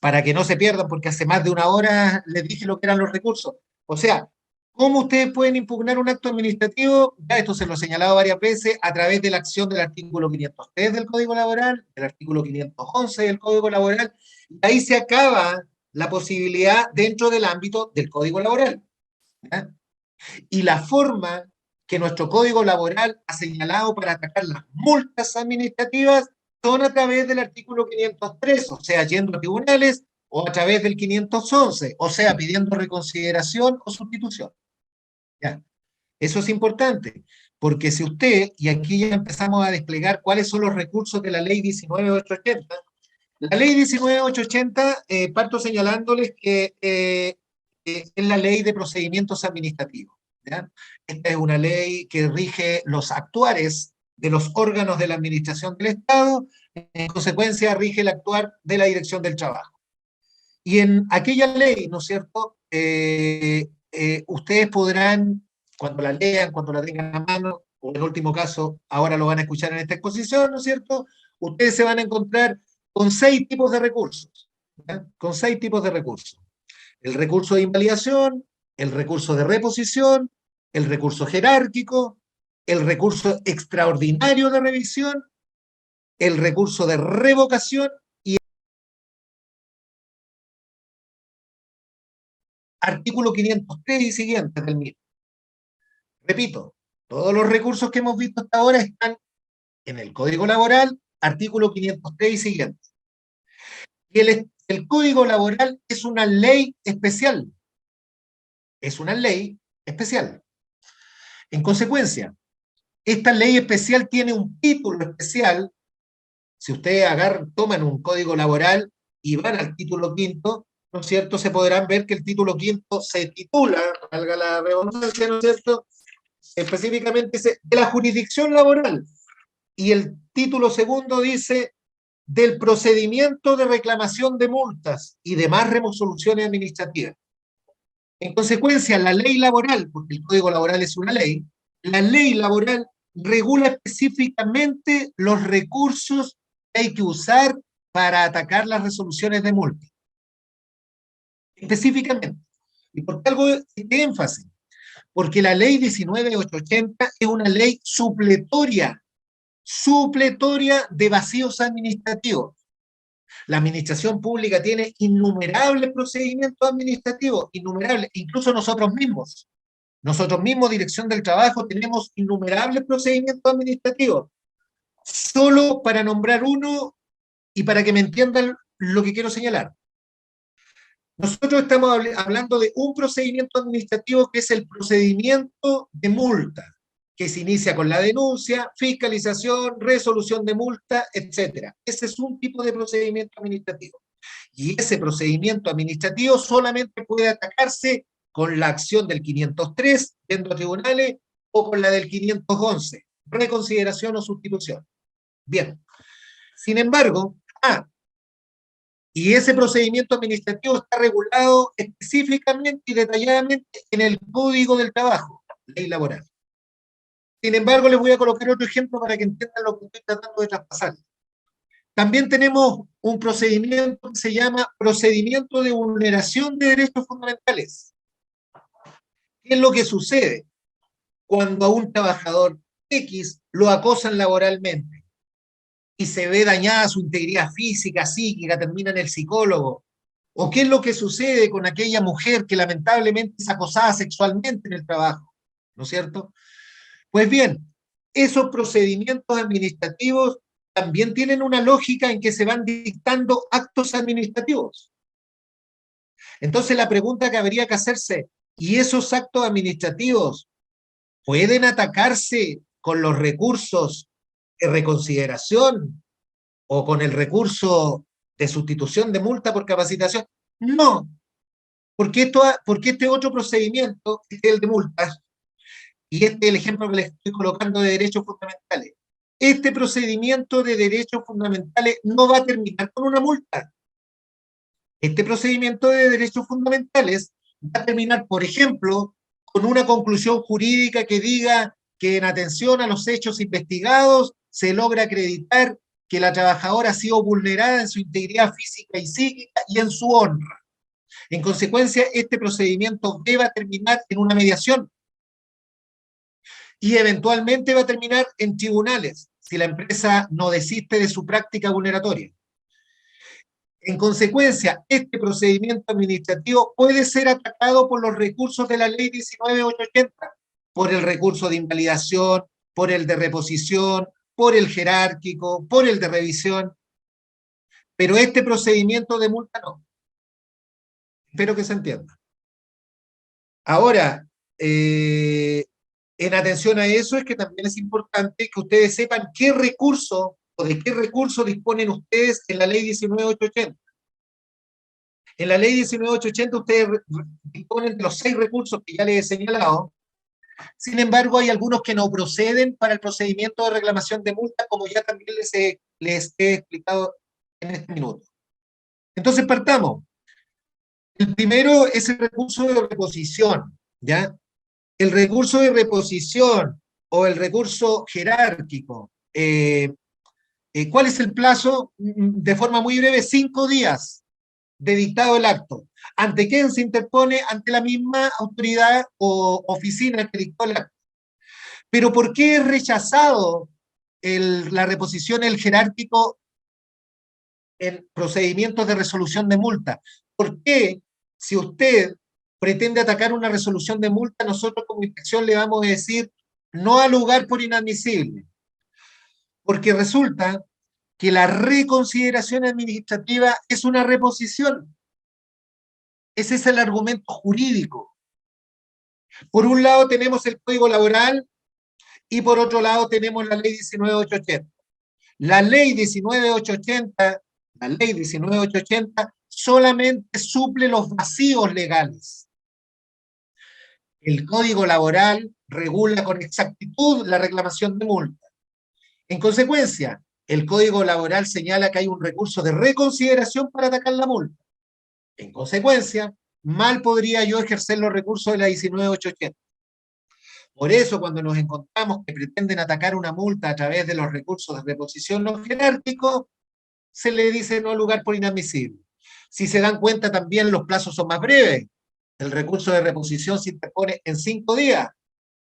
para que no se pierdan, porque hace más de una hora les dije lo que eran los recursos. O sea, ¿cómo ustedes pueden impugnar un acto administrativo? Ya esto se lo he señalado varias veces, a través de la acción del artículo 503 del Código Laboral, del artículo 511 del Código Laboral, y ahí se acaba la posibilidad dentro del ámbito del Código Laboral, ¿ya? Y la forma que nuestro Código Laboral ha señalado para atacar las multas administrativas son a través del artículo 503, o sea, yendo a tribunales, o a través del 511, o sea, pidiendo reconsideración o sustitución. ¿Ya? Eso es importante, porque si usted, y aquí ya empezamos a desplegar cuáles son los recursos de la ley 19.880, la ley 19.880, parto señalándoles que es la ley de procedimientos administrativos, ¿ya? Esta es una ley que rige los actuares de los órganos de la administración del Estado, en consecuencia rige el actuar de la Dirección del Trabajo. Y en aquella ley, ¿no es cierto?, ustedes podrán, cuando la lean, cuando la tengan a mano, o en último caso, ahora lo van a escuchar en esta exposición, ¿no es cierto?, ustedes se van a encontrar con 6 tipos de recursos, ¿ya? Con 6 tipos de recursos. El recurso de invalidación, el recurso de reposición, el recurso jerárquico, el recurso extraordinario de revisión, el recurso de revocación y el artículo 503 y siguientes del mismo. Repito, todos los recursos que hemos visto hasta ahora están en el Código Laboral, artículo 503 y siguientes. Y el Código Laboral es una ley especial. Es una ley especial. En consecuencia, esta ley especial tiene un título especial. Si ustedes toman un código laboral y van al título quinto, ¿no es cierto?, se podrán ver que el título quinto se titula, valga la redundancia, ¿no es cierto?, específicamente dice de la jurisdicción laboral. Y el título segundo dice del procedimiento de reclamación de multas y demás resoluciones administrativas. En consecuencia, la ley laboral, porque el Código Laboral es una ley, la ley laboral regula específicamente los recursos que hay que usar para atacar las resoluciones de multa. Específicamente. ¿Y por qué algo este énfasis? Porque la ley 19.880 es una ley supletoria de vacíos administrativos. La administración pública tiene innumerables procedimientos administrativos, innumerables, incluso nosotros mismos, Dirección del Trabajo, tenemos innumerables procedimientos administrativos. Solo para nombrar uno y para que me entiendan lo que quiero señalar. Nosotros estamos hablando de un procedimiento administrativo que es el procedimiento de multa, que se inicia con la denuncia, fiscalización, resolución de multa, etc. Ese es un tipo de procedimiento administrativo. Y ese procedimiento administrativo solamente puede atacarse con la acción del 503, yendo a tribunales, o con la del 511, reconsideración o sustitución. Bien. Sin embargo, y ese procedimiento administrativo está regulado específicamente y detalladamente en el Código del Trabajo, ley laboral. Sin embargo, les voy a colocar otro ejemplo para que entiendan lo que estoy tratando de traspasar. También tenemos un procedimiento que se llama procedimiento de vulneración de derechos fundamentales. ¿Qué es lo que sucede cuando a un trabajador X lo acosan laboralmente y se ve dañada su integridad física, psíquica, termina en el psicólogo? ¿O qué es lo que sucede con aquella mujer que lamentablemente es acosada sexualmente en el trabajo? ¿No es cierto? Pues bien, esos procedimientos administrativos también tienen una lógica en que se van dictando actos administrativos. Entonces la pregunta que habría que hacerse, ¿y esos actos administrativos pueden atacarse con los recursos de reconsideración o con el recurso de sustitución de multa por capacitación? No, porque este otro procedimiento, este es el de multas, y este es el ejemplo que les estoy colocando de derechos fundamentales. Este procedimiento de derechos fundamentales no va a terminar con una multa. Este procedimiento de derechos fundamentales va a terminar, por ejemplo, con una conclusión jurídica que diga que en atención a los hechos investigados se logra acreditar que la trabajadora ha sido vulnerada en su integridad física y psíquica y en su honra. En consecuencia, este procedimiento va a terminar en una mediación y eventualmente va a terminar en tribunales si la empresa no desiste de su práctica vulneratoria. En consecuencia, este procedimiento administrativo puede ser atacado por los recursos de la ley 19.880, por el recurso de invalidación, por el de reposición, por el jerárquico, por el de revisión, pero este procedimiento de multa no. Espero que se entienda. Ahora, en atención a eso es que también es importante que ustedes sepan qué recurso o de qué recurso disponen ustedes en la ley 19.880. En la ley 19.880 ustedes disponen de los 6 recursos que ya les he señalado. Sin embargo, hay algunos que no proceden para el procedimiento de reclamación de multa, como ya también les he explicado en este minuto. Entonces, partamos. El primero es el recurso de reposición, ¿ya? El recurso de reposición o el recurso jerárquico. ¿Cuál es el plazo? De forma muy breve, 5 días de dictado el acto. ¿Ante quién se interpone? Ante la misma autoridad o oficina que dictó el acto. Pero ¿por qué es rechazado la reposición el jerárquico en procedimientos de resolución de multa? ¿Por qué, si usted pretende atacar una resolución de multa, nosotros como inspección le vamos a decir no al lugar por inadmisible? Porque resulta que la reconsideración administrativa es una reposición. Ese es el argumento jurídico. Por un lado tenemos el Código Laboral y por otro lado tenemos la Ley 19.880. La Ley 19.880 solamente suple los vacíos legales. El Código Laboral regula con exactitud la reclamación de multa. En consecuencia, el Código Laboral señala que hay un recurso de reconsideración para atacar la multa. En consecuencia, mal podría yo ejercer los recursos de la 19.880. Por eso, cuando nos encontramos que pretenden atacar una multa a través de los recursos de reposición no jerárquico, se le dice no al lugar por inadmisible. Si se dan cuenta, también los plazos son más breves. El recurso de reposición se interpone en 5 días.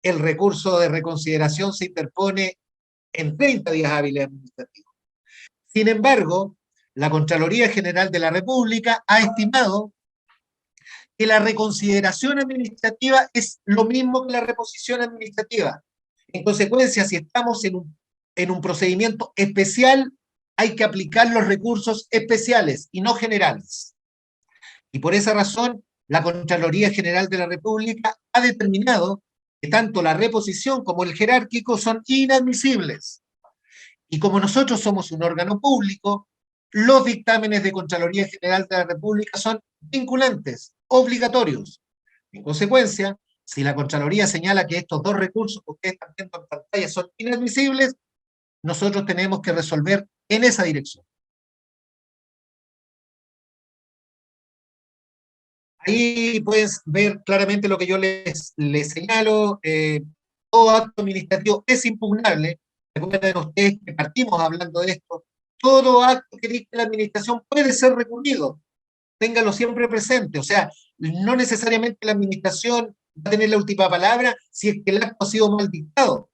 El recurso de reconsideración se interpone en 30 días hábiles administrativos. Sin embargo, la Contraloría General de la República ha estimado que la reconsideración administrativa es lo mismo que la reposición administrativa. En consecuencia, si estamos en un procedimiento especial, hay que aplicar los recursos especiales y no generales. Y por esa razón, la Contraloría General de la República ha determinado que tanto la reposición como el jerárquico son inadmisibles. Y como nosotros somos un órgano público, los dictámenes de Contraloría General de la República son vinculantes, obligatorios. En consecuencia, si la Contraloría señala que estos 2 recursos que ustedes están viendo en pantalla son inadmisibles, nosotros tenemos que resolver en esa dirección. Ahí puedes ver claramente lo que yo les señalo. Todo acto administrativo es impugnable. Recuerden ustedes que partimos hablando de esto. Todo acto que dicte la administración puede ser recurrido. Téngalo siempre presente. O sea, no necesariamente la administración va a tener la última palabra si es que el acto ha sido mal dictado.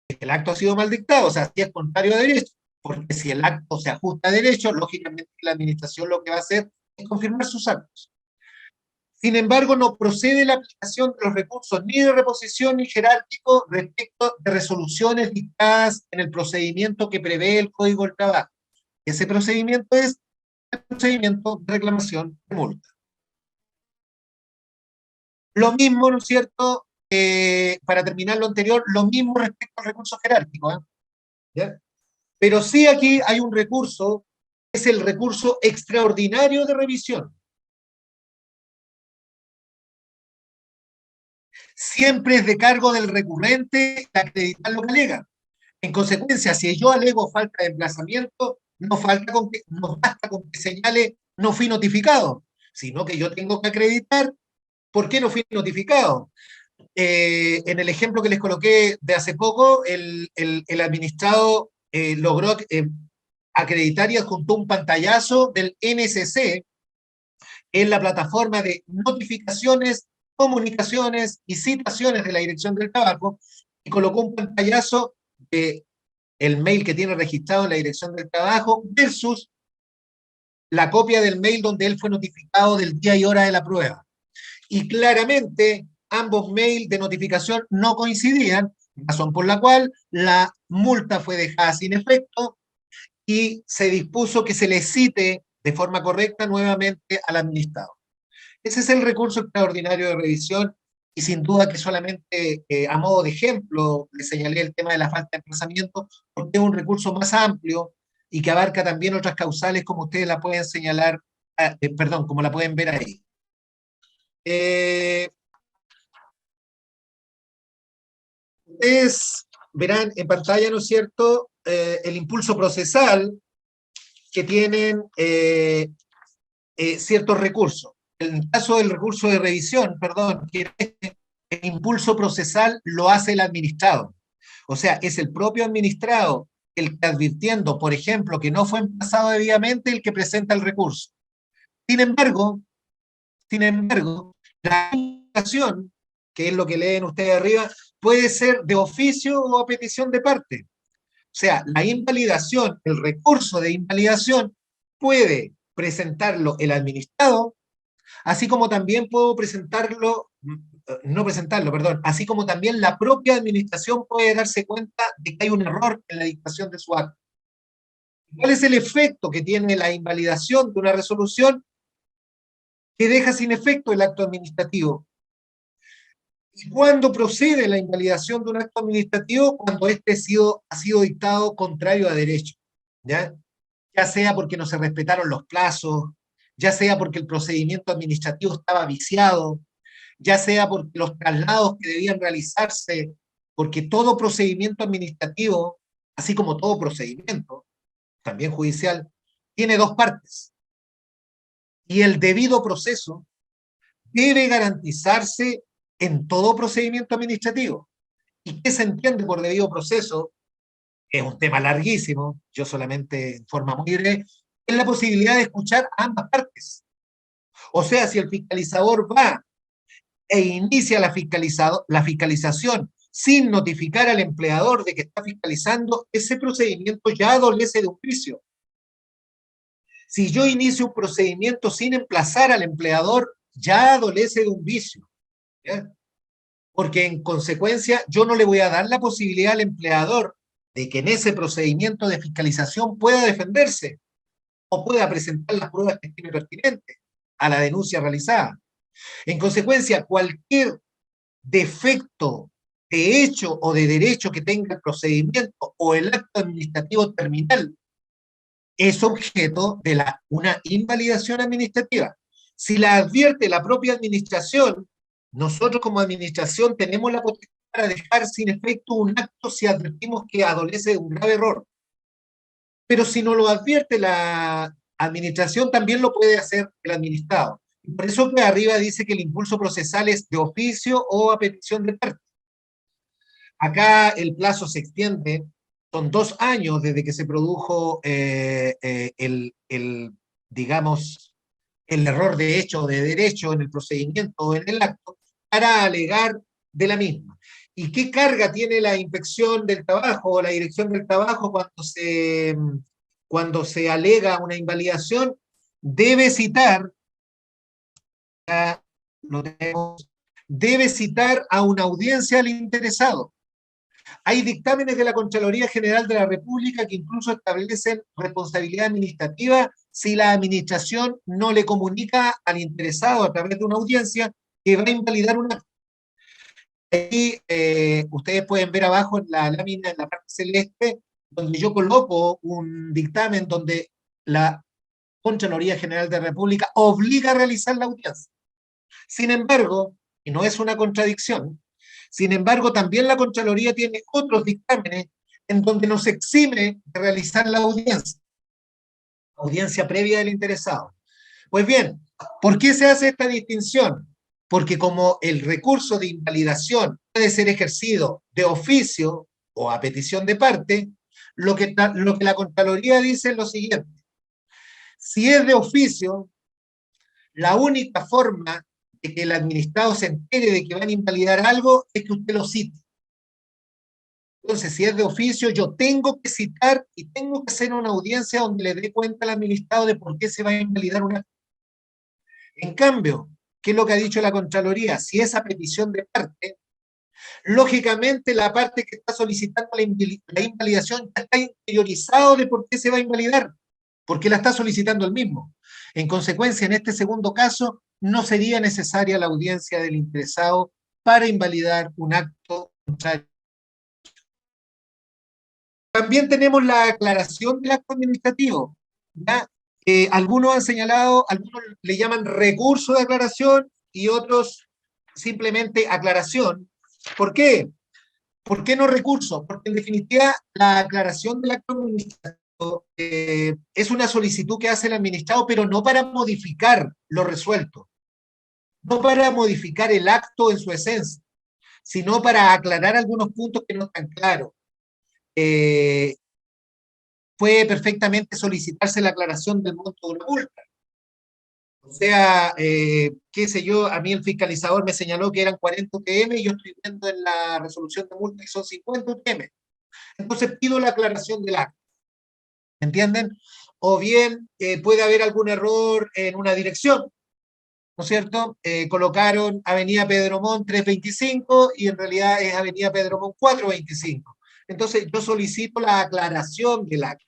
Si es que el acto ha sido mal dictado, o sea, si es contrario a derecho. Porque si el acto se ajusta a derecho, lógicamente la administración lo que va a hacer es confirmar sus actos. Sin embargo, no procede la aplicación de los recursos ni de reposición ni jerárquico respecto de resoluciones dictadas en el procedimiento que prevé el Código del Trabajo. Ese procedimiento es el procedimiento de reclamación de multa. Lo mismo, ¿no es cierto? Para terminar lo anterior, lo mismo respecto al recurso jerárquico, ¿eh? ¿Ya? Pero sí aquí hay un recurso, es el recurso extraordinario de revisión. Siempre es de cargo del recurrente acreditar lo que alega. En consecuencia, si yo alego falta de emplazamiento, no basta con que señale no fui notificado, sino que yo tengo que acreditar por qué no fui notificado. En el ejemplo que les coloqué de hace poco, el administrado logró acreditar y adjuntó un pantallazo del NSC en la plataforma de notificaciones, comunicaciones y citaciones de la Dirección del Trabajo, y colocó un pantallazo de el mail que tiene registrado en la Dirección del Trabajo versus la copia del mail donde él fue notificado del día y hora de la prueba. Y claramente ambos mails de notificación no coincidían, razón por la cual la multa fue dejada sin efecto y se dispuso que se le cite de forma correcta nuevamente al administrado. Ese es el recurso extraordinario de revisión, y sin duda que solamente a modo de ejemplo le señalé el tema de la falta de emplazamiento, porque es un recurso más amplio y que abarca también otras causales como ustedes la pueden señalar, como la pueden ver ahí. Ustedes verán en pantalla, ¿no es cierto?, el impulso procesal que tienen ciertos recursos. En el caso del recurso de revisión, que el impulso procesal lo hace el administrado. O sea, es el propio administrado el que, advirtiendo, por ejemplo, que no fue emplazado debidamente, el que presenta el recurso. Sin embargo, la invalidación, que es lo que leen ustedes arriba, puede ser de oficio o a petición de parte. O sea, la invalidación, el recurso de invalidación, puede presentarlo el administrado, así como también puedo así como también la propia administración puede darse cuenta de que hay un error en la dictación de su acto. ¿Cuál es el efecto que tiene la invalidación de una resolución? Que deja sin efecto el acto administrativo. ¿Y cuándo procede la invalidación de un acto administrativo? Cuando este ha sido dictado contrario a derecho, ¿ya? Ya sea porque no se respetaron los plazos, ya sea porque el procedimiento administrativo estaba viciado, ya sea porque los traslados que debían realizarse, porque todo procedimiento administrativo, así como todo procedimiento, también judicial, tiene dos partes. Y el debido proceso debe garantizarse en todo procedimiento administrativo. ¿Y qué se entiende por debido proceso? Es un tema larguísimo, yo solamente en forma muy breve, es la posibilidad de escuchar a ambas partes. O sea, si el fiscalizador va e inicia la fiscalización sin notificar al empleador de que está fiscalizando, ese procedimiento ya adolece de un juicio. Si yo inicio un procedimiento sin emplazar al empleador, ya adolece de un vicio, ¿ya? Porque en consecuencia yo no le voy a dar la posibilidad al empleador de que en ese procedimiento de fiscalización pueda defenderse o pueda presentar las pruebas que estime pertinentes a la denuncia realizada. En consecuencia, cualquier defecto de hecho o de derecho que tenga el procedimiento o el acto administrativo terminal es objeto de una invalidación administrativa. Si la advierte la propia administración, nosotros como administración tenemos la potestad para dejar sin efecto un acto si advertimos que adolece de un grave error. Pero si no lo advierte la administración, también lo puede hacer el administrado. Por eso que arriba dice que el impulso procesal es de oficio o a petición de parte. Acá el plazo se extiende, son 2 años desde que se produjo digamos, el error de hecho o de derecho en el procedimiento o en el acto, para alegar de la misma. ¿Y qué carga tiene la inspección del trabajo o la dirección del trabajo cuando se alega una invalidación? Debe citar lo tenemos, debe citar a una audiencia al interesado. Hay dictámenes de la Contraloría General de la República que incluso establecen responsabilidad administrativa si la administración no le comunica al interesado a través de una audiencia que va a invalidar una. Aquí ustedes pueden ver abajo en la lámina, en la parte celeste, donde yo coloco un dictamen donde la Contraloría General de la República obliga a realizar la audiencia. Sin embargo, y no es una contradicción, sin embargo, también la Contraloría tiene otros dictámenes en donde nos exime de realizar la audiencia previa del interesado. Pues bien, ¿por qué se hace esta distinción? Porque como el recurso de invalidación puede ser ejercido de oficio o a petición de parte, lo que la Contraloría dice es lo siguiente. Si es de oficio, la única forma de que el administrado se entere de que van a invalidar algo es que usted lo cite. Entonces, si es de oficio, yo tengo que citar y tengo que hacer una audiencia donde le dé cuenta al administrado de por qué se va a invalidar una. En cambio, ¿qué es lo que ha dicho la Contraloría? Si es a petición de parte, lógicamente la parte que está solicitando la invalidación ya está interiorizado de por qué se va a invalidar, porque la está solicitando el mismo. En consecuencia, en este segundo caso, no sería necesaria la audiencia del interesado para invalidar un acto contrario. También tenemos la aclaración del acto administrativo. ¿Ya? Algunos han señalado, algunos le llaman recurso de aclaración y otros simplemente aclaración. ¿Por qué? ¿Por qué no recurso? Porque en definitiva la aclaración del acto administrativo es una solicitud que hace el administrado, pero no para modificar lo resuelto, no para modificar el acto en su esencia, sino para aclarar algunos puntos que no están claros. Puede perfectamente solicitarse la aclaración del monto de una multa. O sea, qué sé yo, a mí el fiscalizador me señaló que eran 40 UTM y yo estoy viendo en la resolución de multa que son 50 UTM. Entonces pido la aclaración del acto. ¿Entienden? O bien puede haber algún error en una dirección, ¿no es cierto? Colocaron Avenida Pedro Montt 325 y en realidad es Avenida Pedro Montt 425. Entonces yo solicito la aclaración del acto.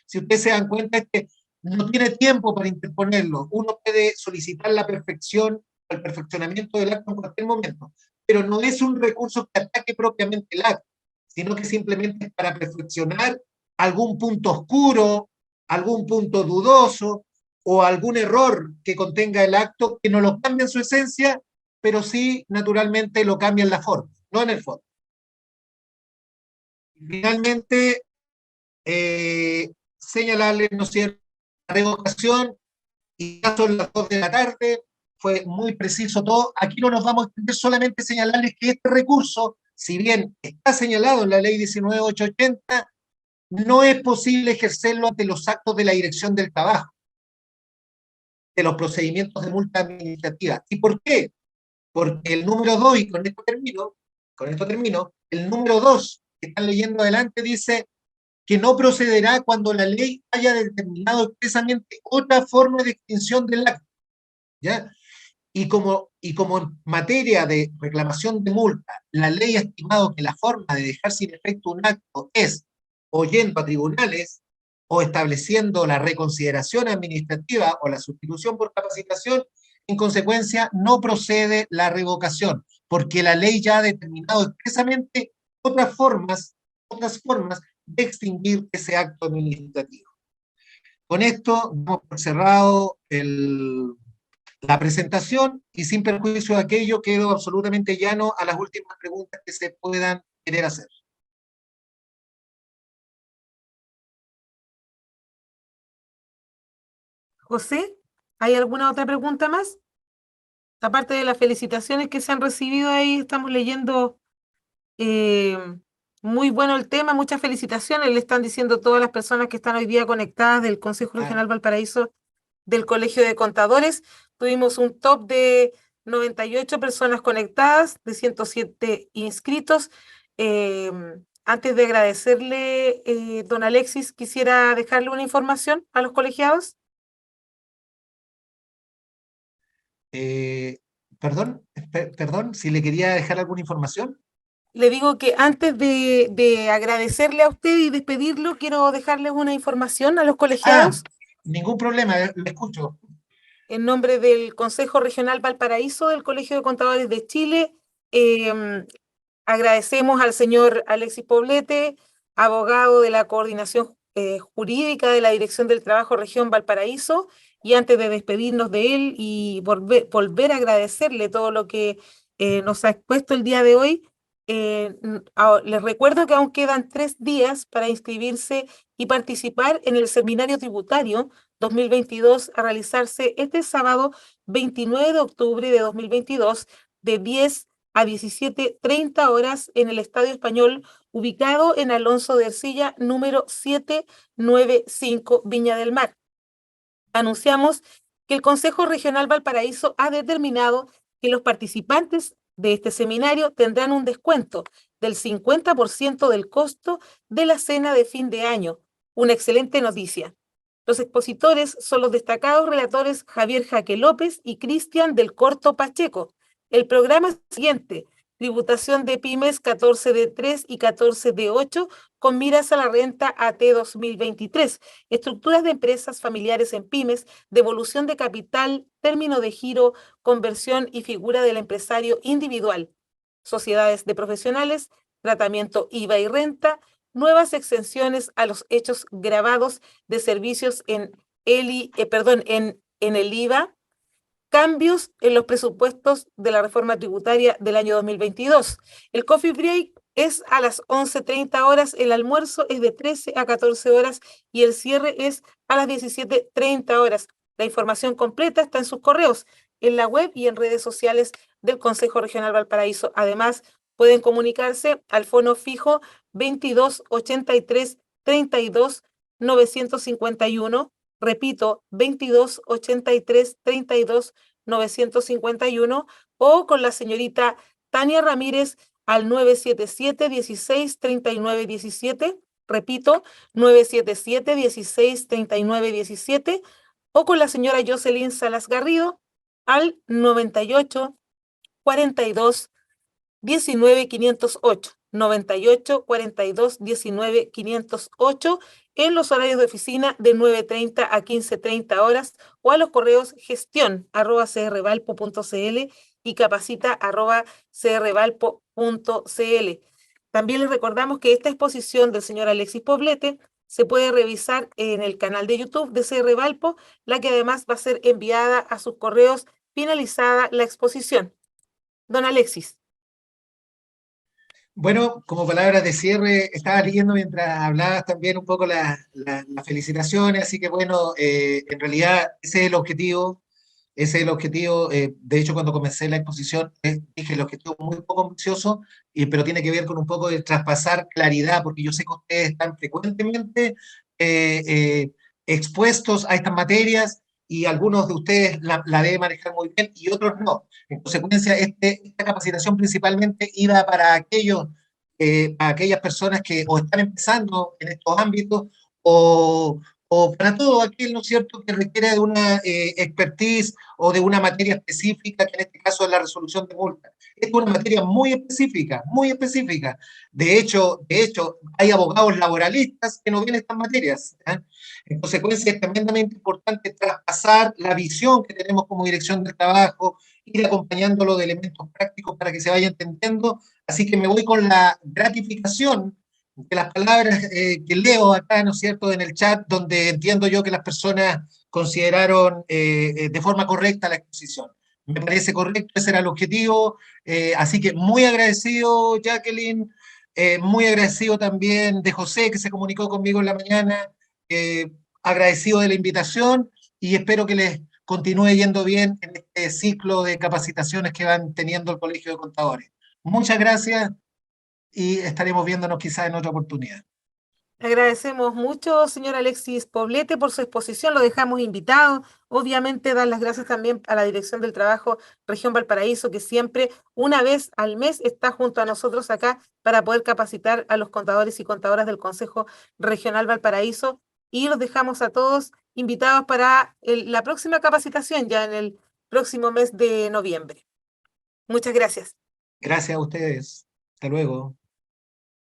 Si ustedes se dan cuenta, es que no tiene tiempo para interponerlo. Uno puede solicitar la perfección, el perfeccionamiento del acto en cualquier momento, pero no es un recurso que ataque propiamente el acto, sino que simplemente es para perfeccionar algún punto oscuro, algún punto dudoso o algún error que contenga el acto que no lo cambia en su esencia, pero sí naturalmente lo cambia en la forma, no en el fondo. Finalmente, señalarles, ¿no es cierto?, la revocación, y ya son las 2 de la tarde, fue muy preciso todo. Aquí no nos vamos a extender, solamente señalarles que este recurso, si bien está señalado en la ley 19.880, no es posible ejercerlo ante los actos de la Dirección del Trabajo, de los procedimientos de multa administrativa. ¿Y por qué? Porque el número 2, y con esto termino, el número 2 que están leyendo adelante dice que no procederá cuando la ley haya determinado expresamente otra forma de extinción del acto, ¿ya? Y como en materia de reclamación de multa, la ley ha estimado que la forma de dejar sin efecto un acto es o yendo a tribunales o estableciendo la reconsideración administrativa o la sustitución por capacitación, en consecuencia no procede la revocación, porque la ley ya ha determinado expresamente otras formas de extinguir ese acto administrativo. Con esto hemos cerrado la presentación y sin perjuicio de aquello quedo absolutamente llano a las últimas preguntas que se puedan querer hacer. José, ¿hay alguna otra pregunta más? Aparte de las felicitaciones que se han recibido ahí, estamos leyendo eh, muy bueno el tema, muchas felicitaciones, le están diciendo todas las personas que están hoy día conectadas del Consejo Regional Valparaíso del Colegio de Contadores. Tuvimos un top de 98 personas conectadas, de 107 inscritos. Antes de agradecerle, don Alexis, quisiera dejarle una información a los colegiados. Perdón, si le quería dejar alguna información. Le digo que antes de agradecerle a usted y despedirlo, quiero dejarles una información a los Ah, colegiados. ningún problema, lo escucho. En nombre del Consejo Regional Valparaíso del Colegio de Contadores de Chile, em, agradecemos al señor Alexis Poblete, abogado de la Coordinación Jurídica de la Dirección del Trabajo Región Valparaíso, y antes de despedirnos de él y volver a agradecerle todo lo que nos ha expuesto el día de hoy, les recuerdo que aún quedan 3 días para inscribirse y participar en el Seminario Tributario 2022 a realizarse este sábado 29 de octubre de 2022 de 10 a 17:30 horas en el Estadio Español, ubicado en Alonso de Ercilla, número 795, Viña del Mar. Anunciamos que el Consejo Regional Valparaíso ha determinado que los participantes de este seminario tendrán un descuento del 50% del costo de la cena de fin de año. Una excelente noticia. Los expositores son los destacados relatores Javier Jaque López y Cristian del Corto Pacheco. El programa es el siguiente: tributación de pymes 14D3 y 14D8 con miras a la renta AT 2023, estructuras de empresas familiares en pymes, devolución de capital, término de giro, conversión y figura del empresario individual, sociedades de profesionales, tratamiento IVA y renta, nuevas exenciones a los hechos gravados de servicios en el IVA, cambios en los presupuestos de la reforma tributaria del año 2022. El coffee break es a las 11:30 horas, el almuerzo es de 13 a 14 horas y el cierre es a las 17:30 horas. La información completa está en sus correos, en la web y en redes sociales del Consejo Regional Valparaíso. Además, pueden comunicarse al fono fijo 22 83 32 951. Repito, 22 83 32 951, o con la señorita Tania Ramírez al 977 16 39 17. Repito, 977 16 39 17, o con la señora Jocelyn Salas Garrido al 98 42 19 508, 98 42 19 508, en los horarios de oficina de 9:30 a 15:30 horas, o a los correos gestión@crvalpo.cl y capacita@crvalpo.cl. También les recordamos que esta exposición del señor Alexis Poblete se puede revisar en el canal de YouTube de CR Valpo, la que además va a ser enviada a sus correos finalizada la exposición. Don Alexis. Bueno, como palabras de cierre, estaba leyendo mientras hablabas también un poco las felicitaciones, así que bueno, en realidad ese es el objetivo, ese es el objetivo. De hecho, cuando comencé la exposición, dije el objetivo es muy poco ambicioso, pero tiene que ver con un poco de traspasar claridad, porque yo sé que ustedes están frecuentemente eh, eh, expuestos a estas materias y algunos de ustedes la deben manejar muy bien y otros no. En consecuencia, esta capacitación principalmente iba para aquellas personas que o están empezando en estos ámbitos o para todo aquel, ¿no es cierto?, que requiere de una expertise o de una materia específica, que en este caso es la resolución de multas. Es una materia muy específica, muy específica. De hecho, hay abogados laboralistas que no ven estas materias. En consecuencia, es tremendamente importante traspasar la visión que tenemos como dirección del trabajo, ir acompañándolo de elementos prácticos para que se vaya entendiendo. Así que me voy con la gratificación de las palabras que leo acá, ¿no es cierto?, en el chat, donde entiendo yo que las personas consideraron de forma correcta la exposición. Me parece correcto, ese era el objetivo. Así que muy agradecido, Jacqueline, muy agradecido también de José, que se comunicó conmigo en la mañana, agradecido de la invitación y espero que les continúe yendo bien en este ciclo de capacitaciones que van teniendo el Colegio de Contadores. Muchas gracias y estaremos viéndonos quizás en otra oportunidad. Agradecemos mucho, señor Alexis Poblete, por su exposición. Lo dejamos invitado. Obviamente, dar las gracias también a la Dirección del Trabajo Región Valparaíso, que siempre, una vez al mes, está junto a nosotros acá para poder capacitar a los contadores y contadoras del Consejo Regional Valparaíso. Y los dejamos a todos invitados para la próxima capacitación, ya en el próximo mes de noviembre. Muchas gracias. Gracias a ustedes. Hasta luego.